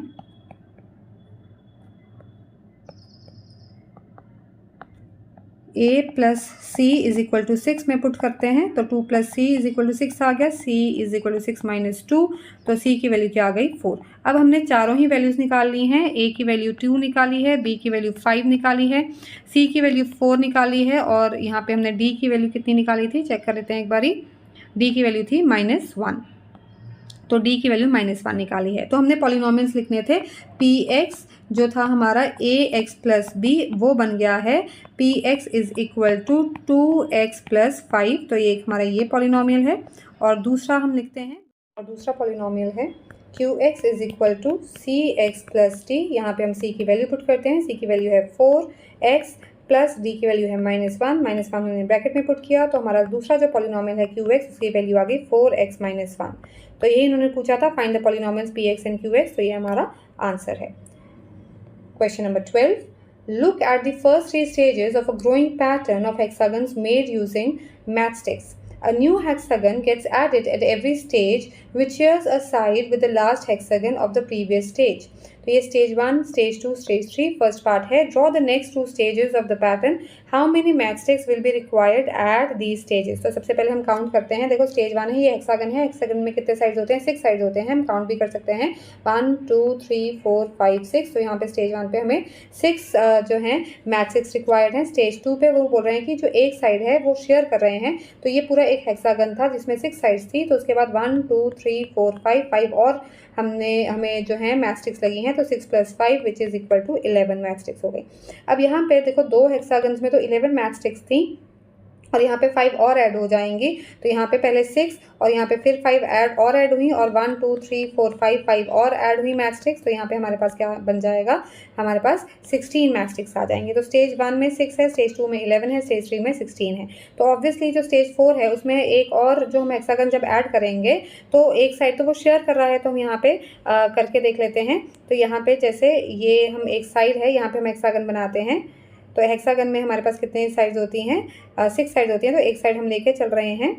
a plus c is equal to 6 में पुट करते हैं, तो 2 + c इज इक्वल टू 6 आ गया, c इज इक्वल टू 6 - 2, तो c की वैल्यू क्या आ गई 4। अब हमने चारों ही वैल्यूज़ निकाल ली हैं, a की वैल्यू 2 निकाली है, b की वैल्यू 5 निकाली है, c की वैल्यू 4 निकाली है और यहाँ पे हमने d की वैल्यू कितनी निकाली थी, चेक कर लेते हैं एक बारी, d की वैल्यू थी -1, तो d की वैल्यू -1 निकाली है। तो हमने पॉलिनोमियल्स लिखने थे, px जो था हमारा ax प्लस b वो बन गया है px is equal to 2x plus 5, तो ये हमारा ये पॉलिनोमियल है। और दूसरा हम लिखते हैं, और दूसरा पॉलिनोमियल है qx is equal to cx plus d, यहाँ पे हम c की वैल्यू पुट करते हैं, c की वैल्यू है 4x प्लस d की वैल्यू है -1 हमने ब्रैकेट में पुट किया, तो हमारा दूसरा जो पॉलिनोमियल है qx उसकी वैल्यू आ गई 4x - 1। तो यही इन्होंने पूछा था, find the polynomials px and qx, तो ये हमारा आंसर है। Question number 12. Look at the first 3 stages of a growing pattern of hexagons made using matchsticks. A new hexagon gets added at every stage, which shares a side with the last hexagon of the previous stage. तो ये stage 1, stage 2, stage 3 first part है। Draw the next 2 stages of the pattern, how many matchsticks will be required at these stages. तो सबसे पहले हम count करते हैं, देखो स्टेज 1 है, ये हेक्सागन है, हेक्सागन में कितने साइड्स होते हैं 6 साइड्स होते हैं, हम काउंट भी कर सकते हैं 1 2 3 4 5 6। तो यहाँ पे स्टेज 1 पे हमें 6 जो हैं मैचस्टिक्स रिक्वायर्ड हैं। स्टेज 2 पे वो बोल रहे हैं कि जो एक साइड है वो शेयर कर रहे हैं, तो ये पूरा एक हेक्सागन था जिसमें 6 साइड्स थी, तो उसके बाद 1 2 3 4 5 और हमें जो है मैचस्टिक्स लगी हैं, तो 6 + 5 which is equal to 11 matchsticks हो गई। अब यहाँ पे देखो 2 हेक्सागन्स में तो 11 मैचस्टिक्स थी और यहाँ पे 5 और ऐड हो जाएंगी, तो यहाँ पे पहले 6 और यहाँ पे फिर 5 और ऐड हुई और 1 2 3 4 5 और ऐड हुई मैचस्टिक्स, तो यहाँ पे हमारे पास क्या बन जाएगा, हमारे पास 16 मैचस्टिक्स आ जाएंगे। तो स्टेज 1 में 6 है, स्टेज 2 में 11 है, स्टेज 3 में 16 है। तो ऑब्वियसली जो स्टेज 4 है उसमें एक और जो हम हेक्सागन जब ऐड करेंगे तो एक साइड तो वो शेयर कर रहा है, तो हम यहाँ पे करके देख लेते हैं। तो यहाँ पे जैसे ये हम एक साइड है, यहाँ पे हम हेक्सागन बनाते हैं, तो हेक्सागन में हमारे पास कितने साइड्स होती हैं 6 साइड्स होती हैं, तो एक साइड हम लेके चल रहे हैं,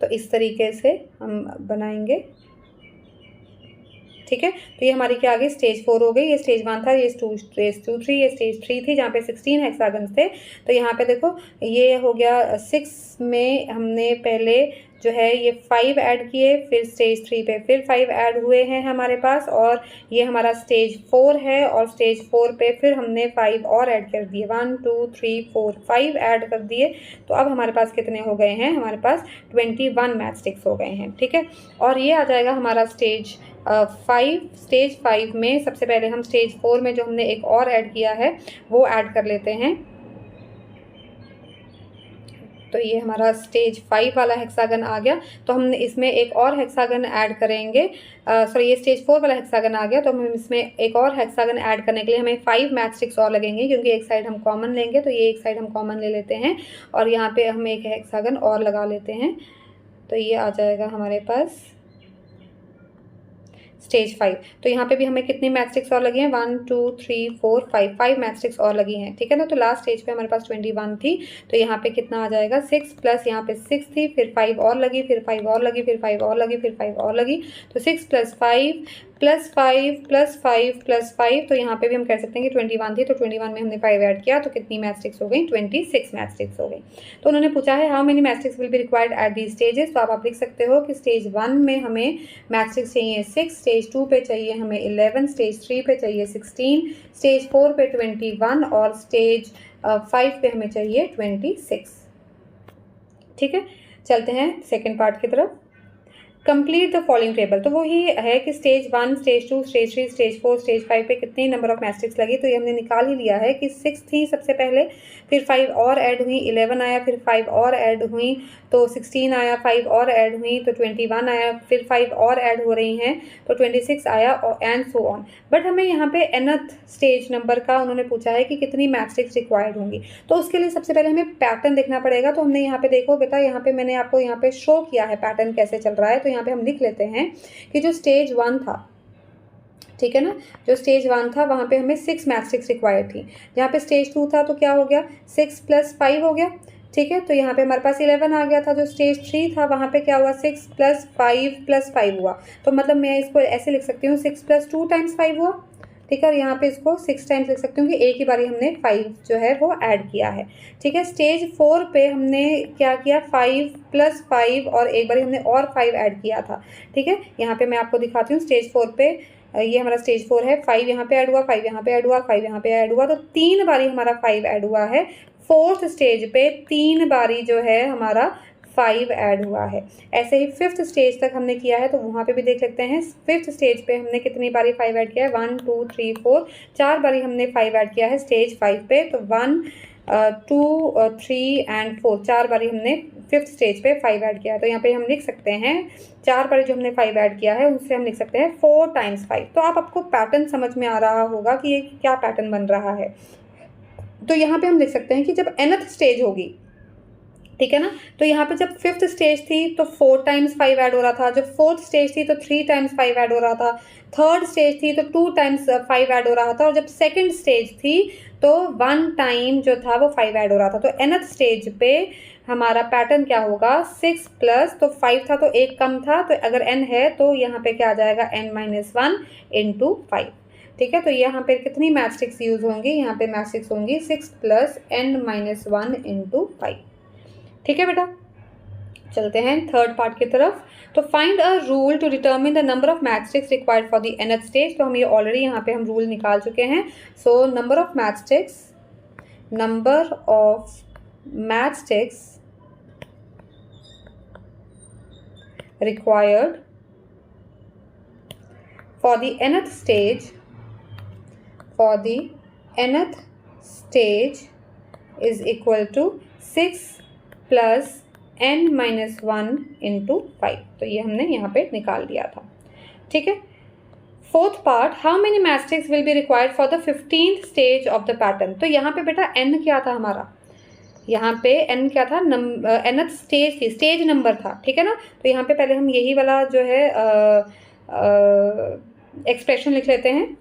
तो इस तरीके से हम बनाएंगे। ठीक है, तो ये हमारी क्या आ गई, स्टेज 4 हो गई। ये स्टेज 1 था, ये स्टेज 2 3, ये स्टेज 3 थी जहाँ पे 16 हेक्सागन्स थे। तो यहाँ पे देखो ये हो गया 6 में हमने पहले जो है ये 5 ऐड किए, फिर स्टेज 3 पे फिर 5 ऐड हुए हैं हमारे पास, और ये हमारा स्टेज 4 है और स्टेज 4 पे फिर हमने 5 और ऐड कर दिए, 1 2 3 4 5 ऐड कर दिए। तो अब हमारे पास कितने हो गए हैं, हमारे पास 21 मैचस्टिक्स हो गए हैं। ठीक है, और ये आ जाएगा हमारा स्टेज 5। स्टेज 5 में सबसे पहले हम स्टेज 4 में जो हमने एक और ऐड किया है वो ऐड कर लेते हैं। तो ये हमारा स्टेज 5 वाला हेक्सागन आ गया। तो हम इसमें एक और हेक्सागन ऐड करेंगे, सॉरी ये स्टेज 4 वाला हेक्सागन आ गया। तो हम इसमें एक और हेक्सागन ऐड करने के लिए हमें 5 मैच स्टिक्स और लगेंगे, क्योंकि एक साइड हम कॉमन लेंगे। तो ये एक साइड हम कॉमन ले लेते हैं और यहाँ पे हम एक हेक्सागन और लगा लेते हैं। तो ये आ जाएगा हमारे पास स्टेज 5। तो यहाँ पे भी हमें कितनी मैच स्टिक्स और लगी हैं, 1 2 3 4 5 मैच स्टिक्स और लगी हैं, ठीक है ना। तो लास्ट स्टेज पे हमारे पास 21 थी, तो यहाँ पे कितना आ जाएगा 6 प्लस यहाँ पे 6 थी, फिर 5 और लगी, फिर 5 और लगी, फिर 5 और लगी, फिर 5 और लगी। तो 6 प्लस 5 प्लस 5 प्लस 5 प्लस 5, तो यहाँ पे भी हम कह सकते हैं कि 21 थी, तो 21 में हमने 5 ऐड किया, तो कितनी मैच स्टिक्स हो गई, 26 मैच स्टिक्स हो गई। तो उन्होंने पूछा है how many match sticks will be required at the stages. तो आप लिख सकते हो कि स्टेज 1 में हमें मैच स्टिक्स चाहिए 6, स्टेज 2 पे चाहिए हमें 11, स्टेज 3 पे चाहिए 16, स्टेज 4 पे 21 और स्टेज 5 पे हमें चाहिए 26, ठीक है। चलते हैं सेकेंड पार्ट की तरफ। Complete the following table. तो वही है कि stage 1, stage 2, stage 3, stage 4, stage 5 पे कितनी नंबर ऑफ मैच स्टिक्स लगी। तो ये हमने निकाल ही लिया है कि 6 थी सबसे पहले, फिर 5 और ऐड हुई, 11 आया, फिर 5 और ऐड हुई तो 16 आया, 5 और ऐड हुई तो 21 आया, फिर 5 और ऐड हो रही हैं तो 26 आया और एंड सो ऑन। बट हमें यहाँ पे nth स्टेज नंबर का उन्होंने पूछा है कि कितनी मैच स्टिक्स रिक्वायर्ड होंगी। तो उसके लिए सबसे पहले हमें पैटर्न देखना पड़ेगा। तो हमने यहाँ पे देखो बेटा, यहाँ पे मैंने आपको यहाँ पे शो किया है पैटर्न कैसे चल रहा है। तो यहाँ पे हम लिख लेते हैं कि जो स्टेज 1 था, ठीक है ना, जो स्टेज 1 था वहाँ पे हमें 6 मैच स्टिक्स रिक्वायर्ड थी। जहाँ पे स्टेज 2 था तो क्या हो गया, 6 प्लस 5 हो गया, ठीक है। तो यहाँ पे हमारे पास 11 आ गया था। जो स्टेज 3 था वहाँ पे क्या हुआ, 6 प्लस 5 हुआ। तो मतलब मैं इसको ऐसे लिख सकती हूँ 6 प्लस 2 टाइम्स 5 हुआ, ठीक है। और यहाँ पे इसको 6 टाइम्स लिख सकती हूँ कि एक ही बारी हमने 5 जो है वो ऐड किया है, ठीक है। स्टेज 4 पे हमने क्या किया, 5 प्लस 5 और एक बारी हमने और 5 ऐड किया था, ठीक है। यहाँ पे मैं आपको दिखाती हूँ स्टेज 4 पे, ये हमारा स्टेज 4 है, 5 यहाँ पे ऐड हुआ, 5 यहाँ पे ऐड हुआ, 5 यहाँ पे ऐड हुआ, तो 3 बारी हमारा 5 ऐड हुआ है। 4th स्टेज पे 3 बारी जो है हमारा 5 ऐड हुआ है। ऐसे ही 5th स्टेज तक हमने किया है, तो वहाँ पे भी देख सकते हैं 5th स्टेज पे हमने कितनी बारी 5 ऐड किया है, 1 2 3 4, 4 बारी हमने 5 ऐड किया है स्टेज 5 पे। तो 1 2 3 एंड 4, 4 बारी हमने 5th स्टेज पे 5 ऐड किया है। तो यहाँ पे हम लिख सकते हैं 4 बारी जो हमने 5 ऐड किया है उससे हम लिख सकते हैं 4 टाइम्स 5। तो आपको पैटर्न समझ में आ रहा होगा कि ये क्या पैटर्न बन रहा है। तो यहाँ पे हम लिख सकते हैं कि जब nth स्टेज होगी, ठीक है ना, तो यहाँ पे जब 5th स्टेज थी तो 4 टाइम्स 5 ऐड हो रहा था, जब 4th स्टेज थी तो 3 टाइम्स 5 ऐड हो रहा था, 3rd स्टेज थी तो 2 टाइम्स 5 ऐड हो रहा था, और जब 2nd स्टेज थी तो 1 टाइम जो था वो 5 ऐड हो रहा था। तो nth स्टेज पे हमारा पैटर्न क्या होगा, 6 प्लस, तो 5 था तो एक कम था, तो अगर n है तो यहाँ पे क्या आ जाएगा, n-1 इंटू 5, ठीक है। तो यहाँ पे कितनी मैच स्टिक्स यूज होंगी, यहाँ पे मैच स्टिक्स होंगी 6 प्लस n-1 इंटू 5, ठीक है बेटा। चलते हैं थर्ड पार्ट की तरफ। तो find a rule to determine the number of match sticks required for the nth stage. तो हम ये ऑलरेडी यहाँ पे हम रूल निकाल चुके हैं। So number of match sticks required for the nth stage is equal to 6 plus n-1 into 5। तो ये हमने यहाँ पे निकाल दिया था, ठीक है। Fourth part, how many match sticks will be required for the 15th stage of the pattern. तो यहाँ पे बेटा n क्या था हमारा, यहाँ पे n क्या था, nth स्टेज थी, स्टेज नंबर था, ठीक है ना। तो यहाँ पे पहले हम यही वाला जो है एक्सप्रेशन लिख लेते हैं,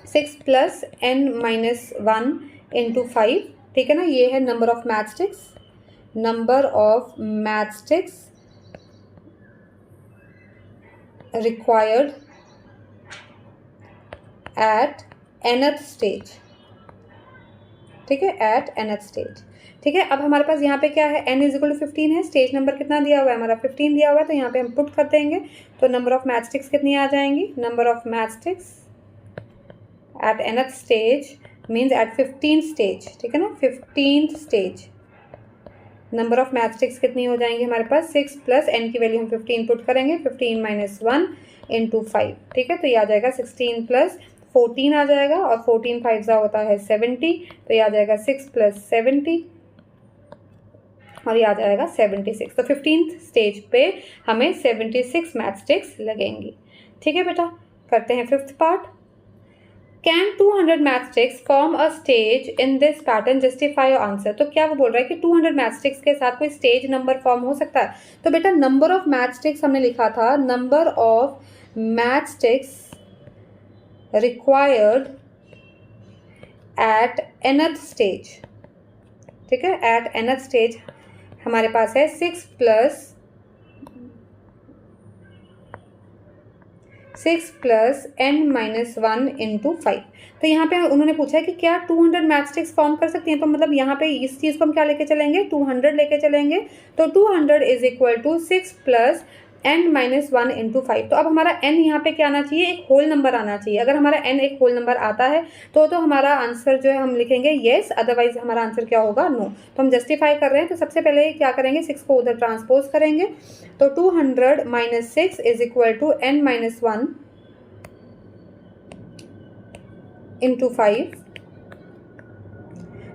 6 प्लस n-1 इंटू 5, ठीक है ना। ये है number of match sticks required at nth stage, ठीक है, एट nth स्टेज, ठीक है। अब हमारे पास यहाँ पे क्या है, n इज इक्वल टू 15 है, स्टेज नंबर कितना दिया हुआ है हमारा 15 दिया हुआ है, तो यहाँ पे हम पुट कर देंगे। तो नंबर ऑफ मैच स्टिक्स कितनी आ जाएंगी, number of match sticks at nth stage means at 15th stage, ठीक है ना, 15th stage number of match sticks कितनी हो जाएंगी हमारे पास, 6 प्लस n की वैल्यू हम 15 पुट करेंगे, 15-1 इंटू 5, ठीक है। तो ये आ जाएगा 16 प्लस 14 आ जाएगा, और 14 5 होता है 70, तो ये आ जाएगा 6 प्लस 70 और ये आ जाएगा 76। तो 15th स्टेज पे हमें 76 मैथ स्टिक्स लगेंगी। ठीक है बेटा, करते हैं 5th part. Can 200 match sticks form a stage in this pattern, justify your answer. तो क्या वो बोल रहा है कि 200 मैथ स्टिक्स के साथ कोई स्टेज नंबर फॉर्म हो सकता है? तो बेटा नंबर ऑफ मैथ स्टिक्स हमने लिखा था, number of math sticks required at nth stage. ठीक है, एट nth स्टेज हमारे पास है 6 प्लस n-1 इंटू 5। तो यहाँ पे उन्होंने पूछा है कि क्या 200 मैथ स्टिक्स फॉर्म कर सकती हैं, तो मतलब यहाँ पे इस चीज़ को हम क्या लेके चलेंगे, 200 लेके चलेंगे। तो 200 is equal to 6 plus n-1 into 5। तो अब हमारा n यहाँ पे क्या आना चाहिए, एक होल नंबर आना चाहिए। अगर हमारा n एक होल नंबर आता है तो हमारा आंसर जो है हम लिखेंगे येस, अदरवाइज हमारा आंसर क्या होगा, नो। तो हम जस्टिफाई कर रहे हैं, तो सबसे पहले क्या करेंगे, 6 को उधर ट्रांसपोज करेंगे। तो 200 minus 6 is equal to n-1 into 5।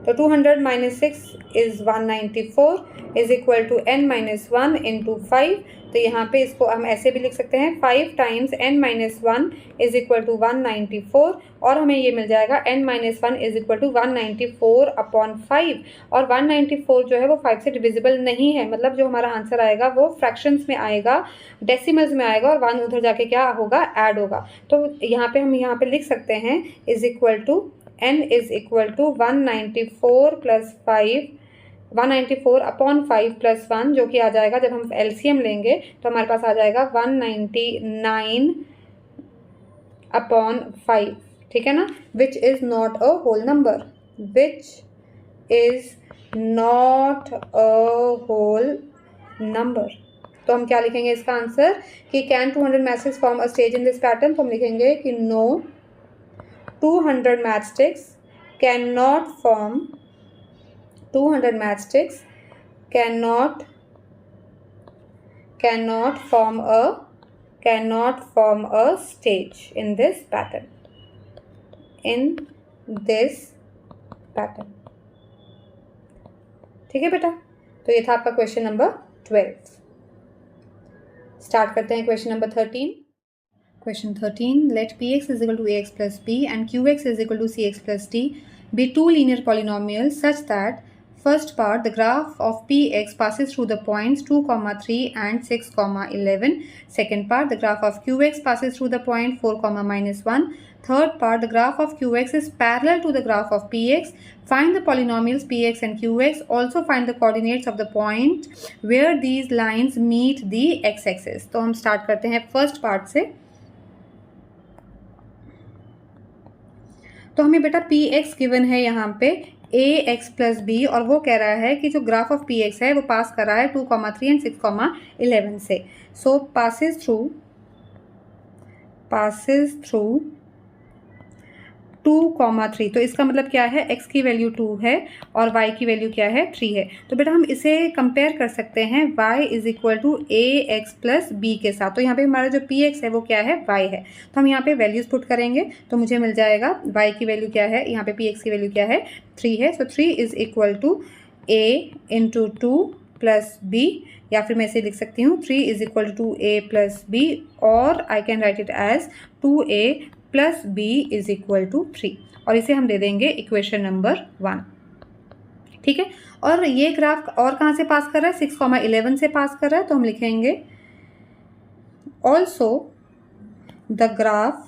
तो 200 minus 6 is 194 is equal to n-1 into 5। तो यहाँ पे इसको हम ऐसे भी लिख सकते हैं, 5 times n-1 is equal to 194, और हमें ये मिल जाएगा n-1 is equal to 194 upon 5। और 194 जो है वो 5 से डिविजिबल नहीं है, मतलब जो हमारा आंसर आएगा वो फ्रैक्शंस में आएगा, डेसिमल्स में आएगा, और 1 उधर जाके क्या होगा, ऐड होगा। तो यहाँ पे हम यहाँ पे लिख सकते हैं is equal to n is equal to 194 plus 5, 194 upon 5 plus 1, जो कि आ जाएगा, जब हम एलसीएम लेंगे तो हमारे पास आ जाएगा 199 अपॉन 5। ठीक है ना, which is not a whole number, which is not a whole number. तो हम क्या लिखेंगे इसका आंसर कि can 200 match sticks form a stage in this pattern. तो हम लिखेंगे कि no, 200 match sticks can not form, 200 match sticks cannot form a stage in this pattern, ठीक है बेटा। तो ये था आपका क्वेश्चन नंबर 12। स्टार्ट करते हैं question number 13। Question 13. Let px is equal to ax plus b and qx is equal to cx plus d be two linear polynomials such that first part the graph of px passes through the points 2, 3 and 6, 11. Second part the graph of qx passes through the point 4, -1. Third part the graph of qx is parallel to the graph of px. Find the polynomials px and qx. Also find the coordinates of the point where these lines meet the x-axis. तो हम start करते हैं first part से। तो हमें बेटा P x given है यहाँ पे ए एक्स प्लस बी, और वो कह रहा है कि जो ग्राफ ऑफ पी एक्स है वो पास कर रहा है 2, 3 एंड 6, 11 से। सो पासिस थ्रू 2, 3। तो इसका मतलब क्या है, x की वैल्यू 2 है और y की वैल्यू क्या है, 3 है। तो बेटा हम इसे कंपेयर कर सकते हैं y is equal to A x plus b के साथ। तो यहाँ पे हमारा जो पी एक्स है वो क्या है, y है। तो हम यहाँ पे वैल्यूज पुट करेंगे तो मुझे मिल जाएगा y की वैल्यू क्या है, यहाँ पे पी एक्स की वैल्यू क्या है, 3 है। So 3 is equal to a into 2 plus B, या फिर मैं इसे लिख सकती हूँ 3 is equal to a plus B, और I can write it as 2a plus B is equal to 3, और इसे हम दे देंगे इक्वेशन नंबर 1। ठीक है, और ये ग्राफ और कहाँ से पास कर रहा है, 6, 11 से पास कर रहा है। तो हम लिखेंगे also the graph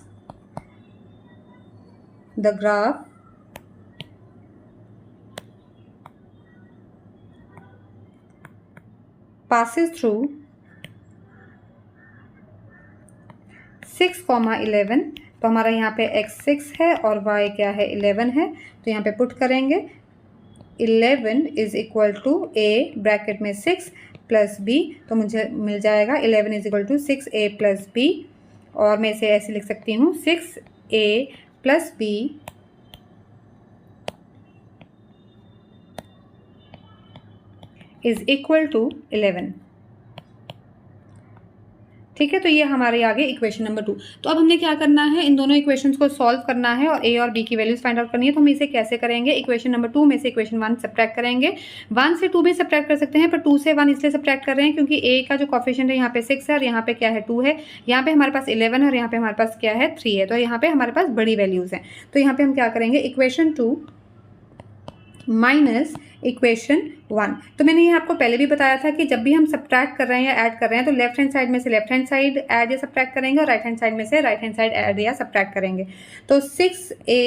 passes through 6, 11। तो हमारा यहाँ पे x 6 है और y क्या है, 11 है। तो यहाँ पे पुट करेंगे 11 is equal to a bracket में 6 प्लस b, तो मुझे मिल जाएगा 11 is equal to 6a plus b, और मैं इसे ऐसे लिख सकती हूँ 6a plus b is equal to 11। ठीक है, तो ये हमारे आगे इक्वेशन नंबर 2। तो अब हमने क्या करना है, इन दोनों इक्वेशंस को सॉल्व करना है और ए और बी की वैल्यूज फाइंड आउट करनी है। तो हम इसे कैसे करेंगे, इक्वेशन नंबर 2 में से इक्वेशन 1 सब्ट्रैक्ट करेंगे। 1 से 2 भी सब्ट्रैक्ट कर सकते हैं, पर 2 से 1 इसलिए सब्ट्रैक्ट कर रहे हैं क्योंकि ए का जो कोफिशिएंट है यहाँ पे 6 है और यहाँ पे क्या है 2 है, यहाँ पे हमारे पास 11 है और यहाँ पे हमारे पास क्या है 3 है, तो यहाँ पे हमारे पास बड़ी वैल्यूज हैं। तो यहाँ पे हम क्या करेंगे, इक्वेशन 2 माइनस इक्वेशन 1। तो मैंने ये आपको पहले भी बताया था कि जब भी हम सब्ट्रैक्ट कर रहे हैं या ऐड कर रहे हैं तो लेफ्ट हैंड साइड में से लेफ्ट हैंड साइड ऐड या सब्ट्रैक्ट करेंगे और राइट हैंड साइड में से राइट हैंड साइड ऐड या सब्ट्रैक्ट करेंगे। तो 6a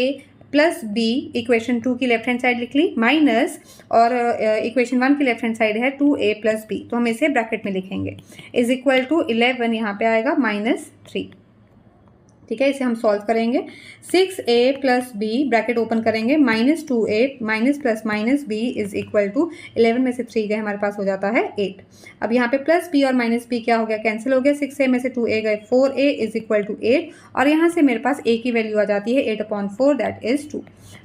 प्लस बी इक्वेशन 2 की लेफ्ट हैंड साइड लिख ली, माइनस और इक्वेशन 1 की लेफ्ट हैंड साइड है 2a प्लस बी, तो हम इसे ब्रैकेट में लिखेंगे, इज इक्वल टू 11 यहाँ पे आएगा -3। ठीक है, इसे हम सॉल्व करेंगे। 6a plus B bracket open करेंगे, -2a minus plus minus b is equal to 11 में से 3 गए हमारे पास हो जाता है 8। अब यहाँ पे प्लस बी और माइनस बी क्या हो गया, कैंसिल हो गया। 6a में से 2a गए, 4a इज इक्वल टू 8 और यहाँ से मेरे पास a की वैल्यू आ जाती है 8/4 दैट इज 2।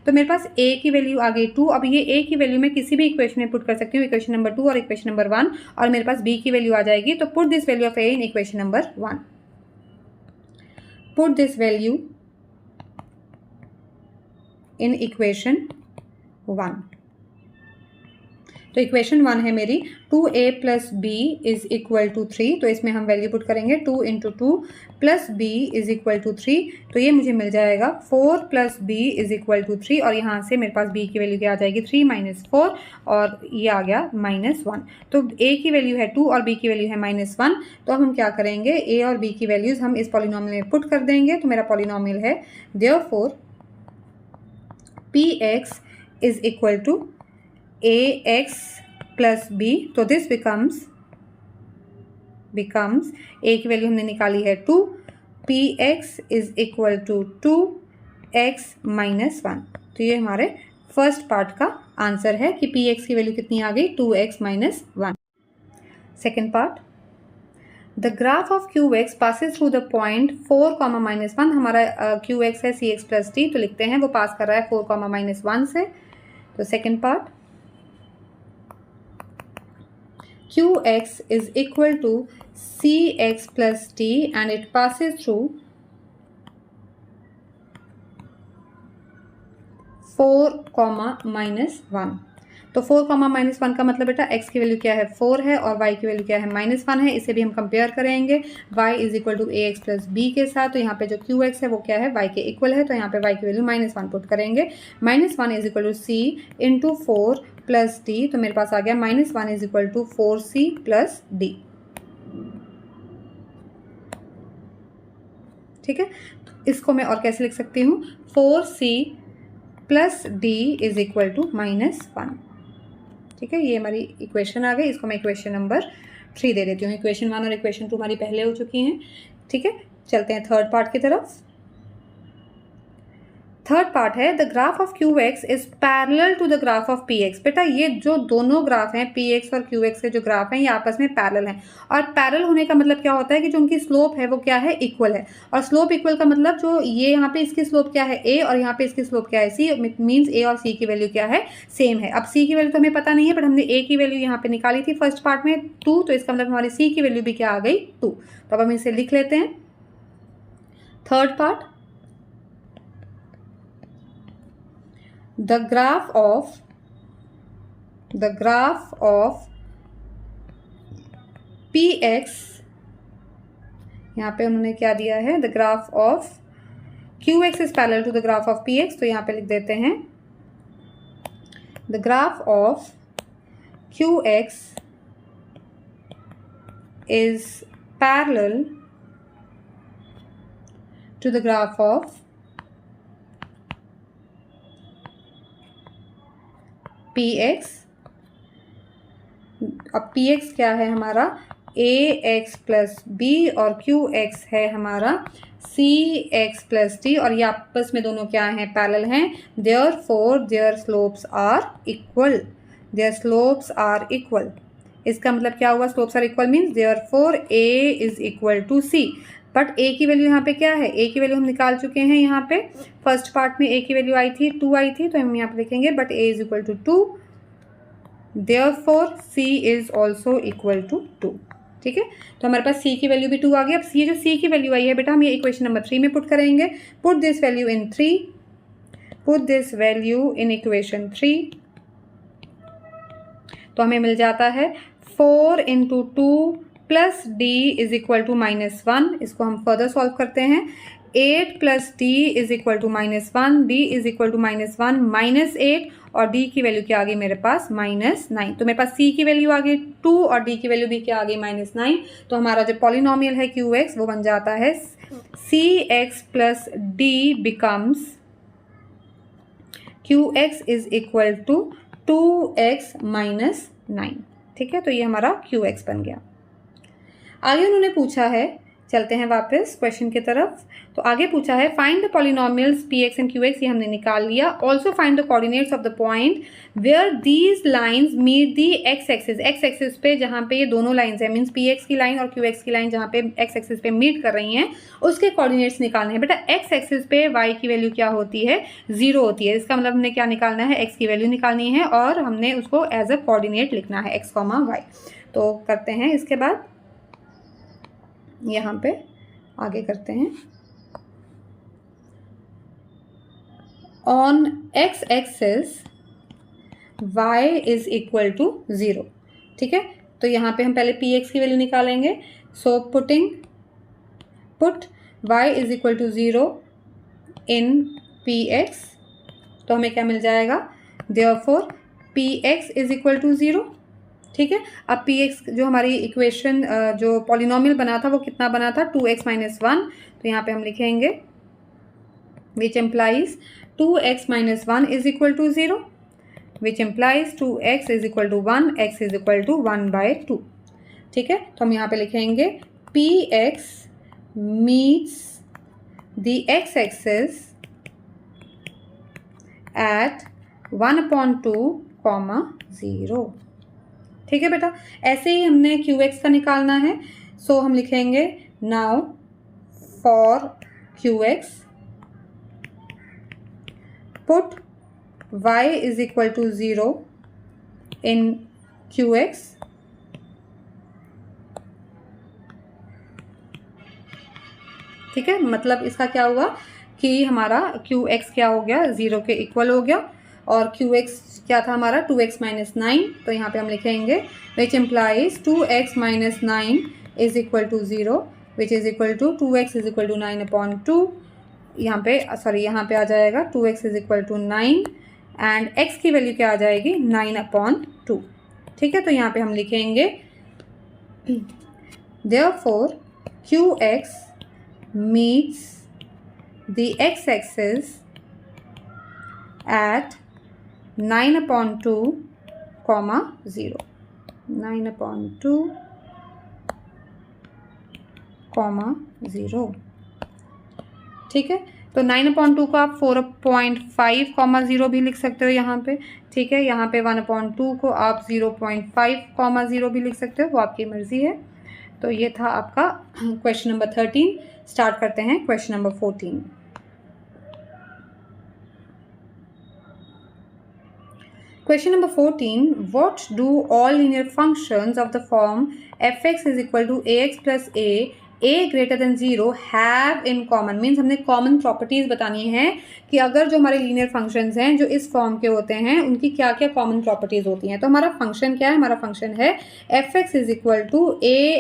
तो मेरे पास a की वैल्यू आ गई 2। अब ये a की वैल्यू मैं किसी भी इक्वेशन में पुट कर सकती हूँ, इक्वेशन नंबर 2 और इक्वेशन नंबर 1, और मेरे पास b की वैल्यू आ जाएगी। तो put this value of a in equation number 1। Put this value in equation 1। तो इक्वेशन 1 है मेरी 2a plus B is equal to 3, तो इसमें हम वैल्यू पुट करेंगे 2 × 2 plus B is equal to 3, तो ये मुझे मिल जाएगा 4 plus B is equal to 3 और यहाँ से मेरे पास b की वैल्यू क्या आ जाएगी 3 - 4 और ये आ गया -1। तो a की वैल्यू है 2 और b की वैल्यू है -1। तो अब हम क्या करेंगे, a और b की वैल्यूज़ हम इस पॉलिनोमियल में पुट कर देंगे। तो मेरा पॉलिनोमियल है therefore px is equal to ax plus b, तो दिस बिकम्स a की वैल्यू हमने निकाली है 2, px is equal to 2x - 1। तो ये हमारे फर्स्ट पार्ट का आंसर है कि px की वैल्यू कितनी आ गई 2x - 1। Second part, the graph of qx passes through the point 4, -1। हमारा qx है cx प्लस d, तो लिखते हैं वो पास कर रहा है 4, -1 से। तो second part, qx is equal to cx plus d and it passes through 4, -1। तो 4, -1 का मतलब बेटा x की वैल्यू क्या है 4 है और y की वैल्यू क्या है -1 है। इसे भी हम कंपेयर करेंगे y is equal to ax plus b के साथ। तो यहाँ पे जो qx है वो क्या है y के इक्वल है, तो यहाँ पे y की वैल्यू -1 पुट करेंगे। -1 is equal to c into 4 plus d, तो मेरे पास आ गया -1 is equal to 4c plus d। ठीक है, तो इसको मैं और कैसे लिख सकती हूँ, 4c plus d is equal to -1। ठीक है, ये हमारी इक्वेशन आ गई। इसको मैं इक्वेशन नंबर 3 दे देती हूँ। इक्वेशन 1 और इक्वेशन 2 हमारी पहले हो चुकी हैं। ठीक है, चलते हैं थर्ड पार्ट की तरफ। थर्ड पार्ट है the graph of qx is parallel to the graph of px। बेटा ये जो दोनों ग्राफ हैं px और qx के जो ग्राफ हैं ये आपस में पैरेलल हैं, और पैरेलल होने का मतलब क्या होता है कि जो उनकी स्लोप है वो क्या है इक्वल है। और स्लोप इक्वल का मतलब जो ये यहाँ पे इसकी स्लोप क्या है a और यहाँ पे इसकी स्लोप क्या है c, मीन्स a और c की वैल्यू क्या है सेम है। अब c की वैल्यू तो हमें पता नहीं है, बट हमने a की वैल्यू यहाँ पे निकाली थी फर्स्ट पार्ट में 2, तो इसका मतलब हमारी c की वैल्यू भी क्या आ गई 2। तो अब हम इसे लिख लेते हैं। Third part, the graph of px, यहाँ पे उन्होंने क्या दिया है, the graph of qx is parallel to the graph of px, तो यहाँ पे लिख देते हैं the graph of qx is parallel to the graph of px। अब px क्या है हमारा ax प्लस b और qx है हमारा cx प्लस d, और ये आपस में दोनों क्या हैं पैरेलल हैं। therefore their slopes are equal, their slopes are equal। इसका मतलब क्या हुआ, slopes are equal means therefore a is equal to c। But a की वैल्यू यहाँ पे क्या है, a की वैल्यू हम निकाल चुके हैं। यहाँ पे फर्स्ट पार्ट में a की वैल्यू आई थी 2 आई थी, तो हम यहाँ पे लिखेंगे but a is equal to 2, therefore c is also equal to 2। ठीक है। तो हमारे पास c की वैल्यू भी 2 आ गई। अब ये जो c की वैल्यू आई है बेटा हम ये इक्वेशन नंबर 3 में पुट करेंगे। Put this value in 3, put this value in equation 3, तो हमें मिल जाता है 4 into 2 plus D is equal to -1। इसको हम फर्दर सॉल्व करते हैं। 8 plus D is equal to -1, d is equal to -1 -8 और डी की वैल्यू क्या आ गई मेरे पास -9। तो मेरे पास सी की वैल्यू आ गई 2 और डी की वैल्यू भी क्या आ गई -9। तो हमारा जो पॉलिनोमियल है क्यू एक्स वो बन जाता है C X plus D becomes Q x is equal to 2x -9। ठीक है, तो ये हमारा क्यू एक्स बन गया। आगे उन्होंने पूछा है, चलते हैं वापस क्वेश्चन की तरफ। तो आगे पूछा है find the polynomials p x and q x, ये हमने निकाल लिया। Also find the coordinates of the point where these lines meet the x axis. X axis पे जहाँ पे ये दोनों लाइंस है, मीन्स पी एक्स की लाइन और क्यू एक्स की लाइन जहाँ पे एक्स एक्सिस पे मीट कर रही हैं, उसके कोऑर्डिनेट्स निकालने हैं। बेटा एक्स एक्सिस पे वाई की वैल्यू क्या होती है, 0 होती है। इसका मतलब हमने क्या निकालना है, एक्स की वैल्यू निकालनी है और हमने उसको एज अ कोऑर्डिनेट लिखना है एक्स कॉमा वाई। तो करते हैं, इसके बाद यहाँ पे आगे करते हैं। On x axis y is equal to 0। ठीक है, तो यहाँ पे हम पहले पी एक्स की वैल्यू निकालेंगे। So put y is equal to 0 in p x, तो हमें क्या मिल जाएगा, therefore p x is equal to 0। ठीक है, अब पी एक्स जो हमारी इक्वेशन जो पॉलिनोमियल बना था वो कितना बना था, 2x - 1। तो यहाँ पे हम लिखेंगे which implies 2x - 1 is equal to 0, which implies 2x is equal to 1, x is equal to 1/2। ठीक है, तो हम यहाँ पे लिखेंगे p x meets the x axis at 1/2, 0। ठीक है बेटा, ऐसे ही हमने क्यू एक्स का निकालना है। सो हम लिखेंगे now for q x put y is equal to 0 in q x, ठीक है। मतलब इसका क्या हुआ कि हमारा क्यू एक्स क्या हो गया, 0 के इक्वल हो गया और क्यू एक्स क्या था हमारा 2x - 9। तो यहाँ पे हम लिखेंगे which implies 2x - 9 is equal to 0, which is equal to 2x is equal to 9/2। यहाँ पे सॉरी यहाँ पे आ जाएगा 2x is equal to 9 and x की वैल्यू क्या आ जाएगी 9/2। ठीक है, तो यहाँ पे हम लिखेंगे therefore Q x meets the x axis at 9/2, 0, 9/2, 0। ठीक है, तो 9/2 को आप 4.5, 0 भी लिख सकते हो यहाँ पे। ठीक है, यहाँ पे 1/2 को आप 0.5, 0 भी लिख सकते हो, वो आपकी मर्जी है। तो ये था आपका क्वेश्चन नंबर 13। स्टार्ट करते हैं question number 14। Question number 14. What do all linear functions of the form fx is equal to ax plus a greater than 0 have in common? Means हमने common properties बतानी है कि अगर जो हमारे linear functions हैं जो इस form के होते हैं उनकी क्या क्या common properties होती हैं। तो हमारा function क्या है, हमारा function है fx is equal to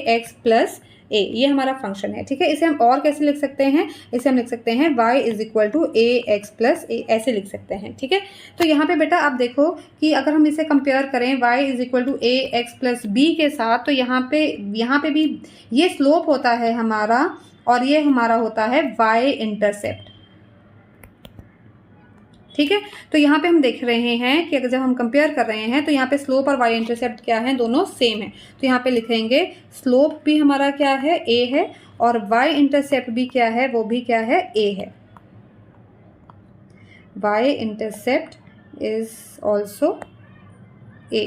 ax plus a, ये हमारा फंक्शन है। ठीक है, इसे हम और कैसे लिख सकते हैं, इसे हम लिख सकते हैं y is equal to A x plus A, ऐसे लिख सकते हैं। ठीक है, तो यहाँ पे बेटा आप देखो कि अगर हम इसे कंपेयर करें y is equal to A x plus b के साथ, तो यहाँ पे भी ये स्लोप होता है हमारा और ये हमारा होता है y इंटरसेप्ट। ठीक है, तो यहाँ पे हम देख रहे हैं कि अगर जब हम कंपेयर कर रहे हैं तो यहाँ पे स्लोप और y इंटरसेप्ट क्या है, दोनों सेम है। तो यहाँ पे लिखेंगे स्लोप भी हमारा क्या है, a है और y इंटरसेप्ट भी क्या है, वो भी क्या है, a है। y intercept is also a।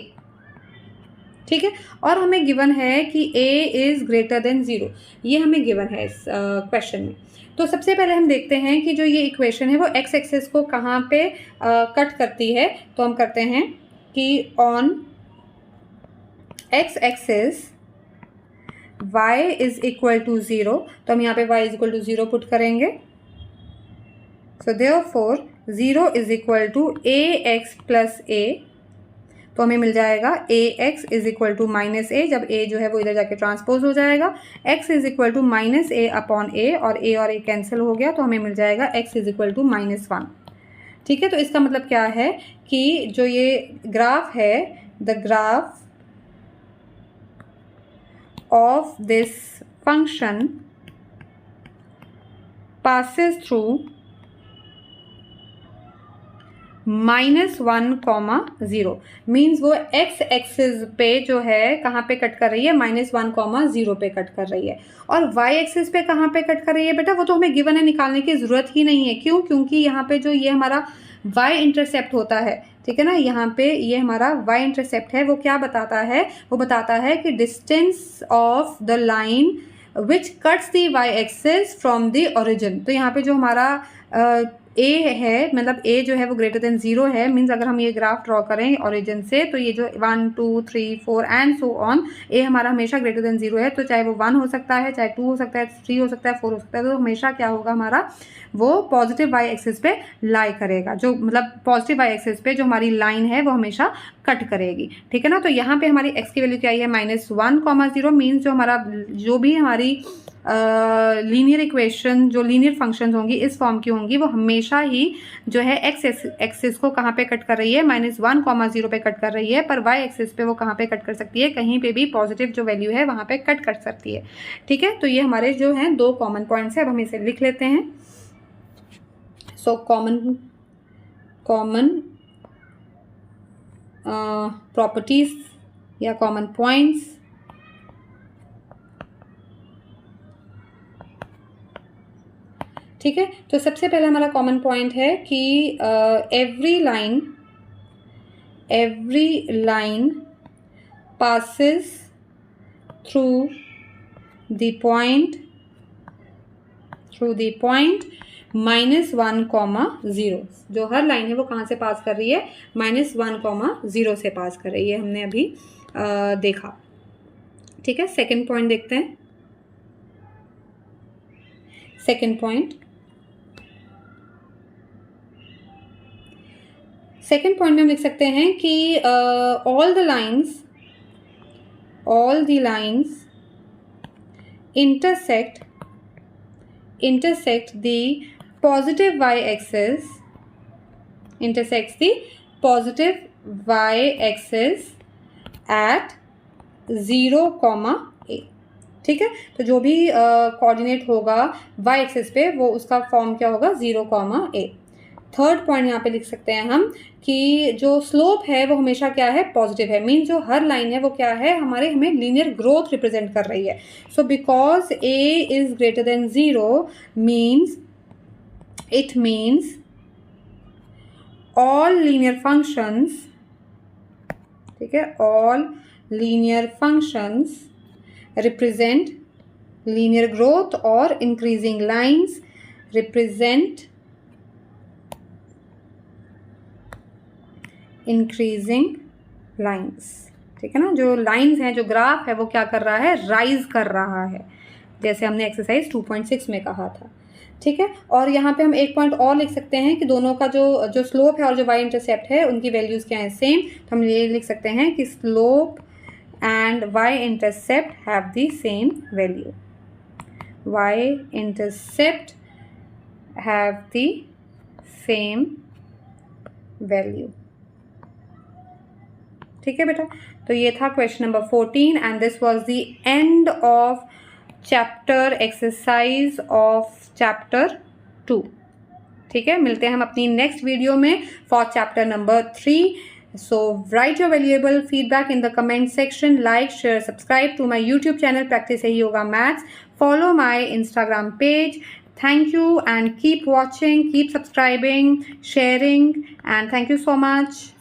ठीक है, और हमें गिवन है कि a इज ग्रेटर देन 0, ये हमें गिवन है इस क्वेश्चन में। तो सबसे पहले हम देखते हैं कि जो ये इक्वेशन है वो एक्स एक्सिस को कहाँ पे कट करती है। तो हम करते हैं कि on x axis y is equal to 0, तो हम यहाँ पे y is equal to 0 put करेंगे। So therefore 0 is equal to ax plus a, तो हमें मिल जाएगा ax is equal to minus a, जब a जो है वो इधर जाके ट्रांसपोज हो जाएगा, x is equal to minus a upon a, और a कैंसिल हो गया, तो हमें मिल जाएगा x इज इक्वल टू -1। ठीक है, तो इसका मतलब क्या है कि जो ये ग्राफ है, the graph of this function passes through -1, means वो x एक्सिस पे जो है कहाँ पे कट कर रही है, -1, पे कट कर रही है। और y एक्सिस पे कहाँ पे कट कर रही है बेटा, वो तो हमें गिवन है, निकालने की ज़रूरत ही नहीं है। क्यों? क्योंकि यहाँ पे जो ये हमारा y इंटरसेप्ट होता है, ठीक है ना, यहाँ पे ये हमारा y इंटरसेप्ट है, वो क्या बताता है, वो बताता है कि distance of the line which cuts the y axis from the origin. तो यहाँ पे जो हमारा a है, मतलब a जो है वो ग्रेटर देन 0 है, मीन्स अगर हम ये ग्राफ ड्रॉ करें ओरिजिन से, तो ये जो 1 2 3 4 एंड सो ऑन, a हमारा हमेशा ग्रेटर देन 0 है, तो चाहे वो 1 हो सकता है, चाहे 2 हो सकता है, 3 हो सकता है, 4 हो सकता है, तो हमेशा क्या होगा हमारा, वो पॉजिटिव y एक्सिस पे लाई करेगा, जो मतलब पॉजिटिव y एक्सिस पे जो हमारी लाइन है वो हमेशा कट करेगी। ठीक है ना, तो यहाँ पे हमारी x की वैल्यू क्या आई है, -1, मीन्स जो हमारा जो भी हमारी लीनियर इक्वेशन, जो लीनियर फंक्शंस होंगी इस फॉर्म की होंगी, वो हमेशा ही जो है x एक्सिस को कहाँ पे कट कर रही है, -1, पे कट कर रही है, पर y एक्सिस पे वो कहाँ पे कट कर सकती है, कहीं पे भी पॉजिटिव जो वैल्यू है वहाँ पे कट कर सकती है। ठीक है, तो ये हमारे जो हैं 2 कॉमन पॉइंट्स है, अब हम इसे लिख लेते हैं। सो कॉमन प्रॉपर्टीज या कॉमन पॉइंट्स, ठीक है, तो सबसे पहला हमारा कॉमन पॉइंट है कि every line passes through the point -1, जो हर लाइन है वो कहाँ से पास कर रही है, -1, से पास कर रही है, हमने अभी देखा। ठीक है, सेकंड पॉइंट देखते हैं। सेकंड पॉइंट में हम लिख सकते हैं कि all the lines intersect the positive y axis at 0, a। ठीक है, तो जो भी कोऑर्डिनेट होगा y एक्सिस पे वो उसका फॉर्म क्या होगा, 0, a। थर्ड पॉइंट यहाँ पे लिख सकते हैं हम कि जो स्लोप है वो हमेशा क्या है, पॉजिटिव है, मीन्स जो हर लाइन है वो क्या है, हमें लीनियर ग्रोथ रिप्रेजेंट कर रही है। So because a is greater than 0 means all linear functions, ठीक है, all linear functions represent linear growth or increasing lines represent increasing lines। ठीक है ना, जो लाइंस हैं, जो ग्राफ है वो क्या कर रहा है, राइज कर रहा है, जैसे हमने एक्सरसाइज 2.6 में कहा था। ठीक है, और यहाँ पे हम एक पॉइंट और लिख सकते हैं कि दोनों का जो स्लोप है और जो y इंटरसेप्ट है उनकी वैल्यूज क्या है, सेम। तो हम ये लिख सकते हैं कि slope and y-intercept have the same value. Y-intercept have the same value. ठीक है बेटा, तो ये था question number 14 and this was the end of chapter exercise of chapter 2। ठीक है, मिलते हैं हम अपनी नेक्स्ट वीडियो में for chapter number 3। So write your valuable feedback in the comment section. Like, share, subscribe to my YouTube channel Practice Sahi Yoga Maths. Follow my Instagram page. Thank you and keep watching, keep subscribing, sharing, and thank you so much.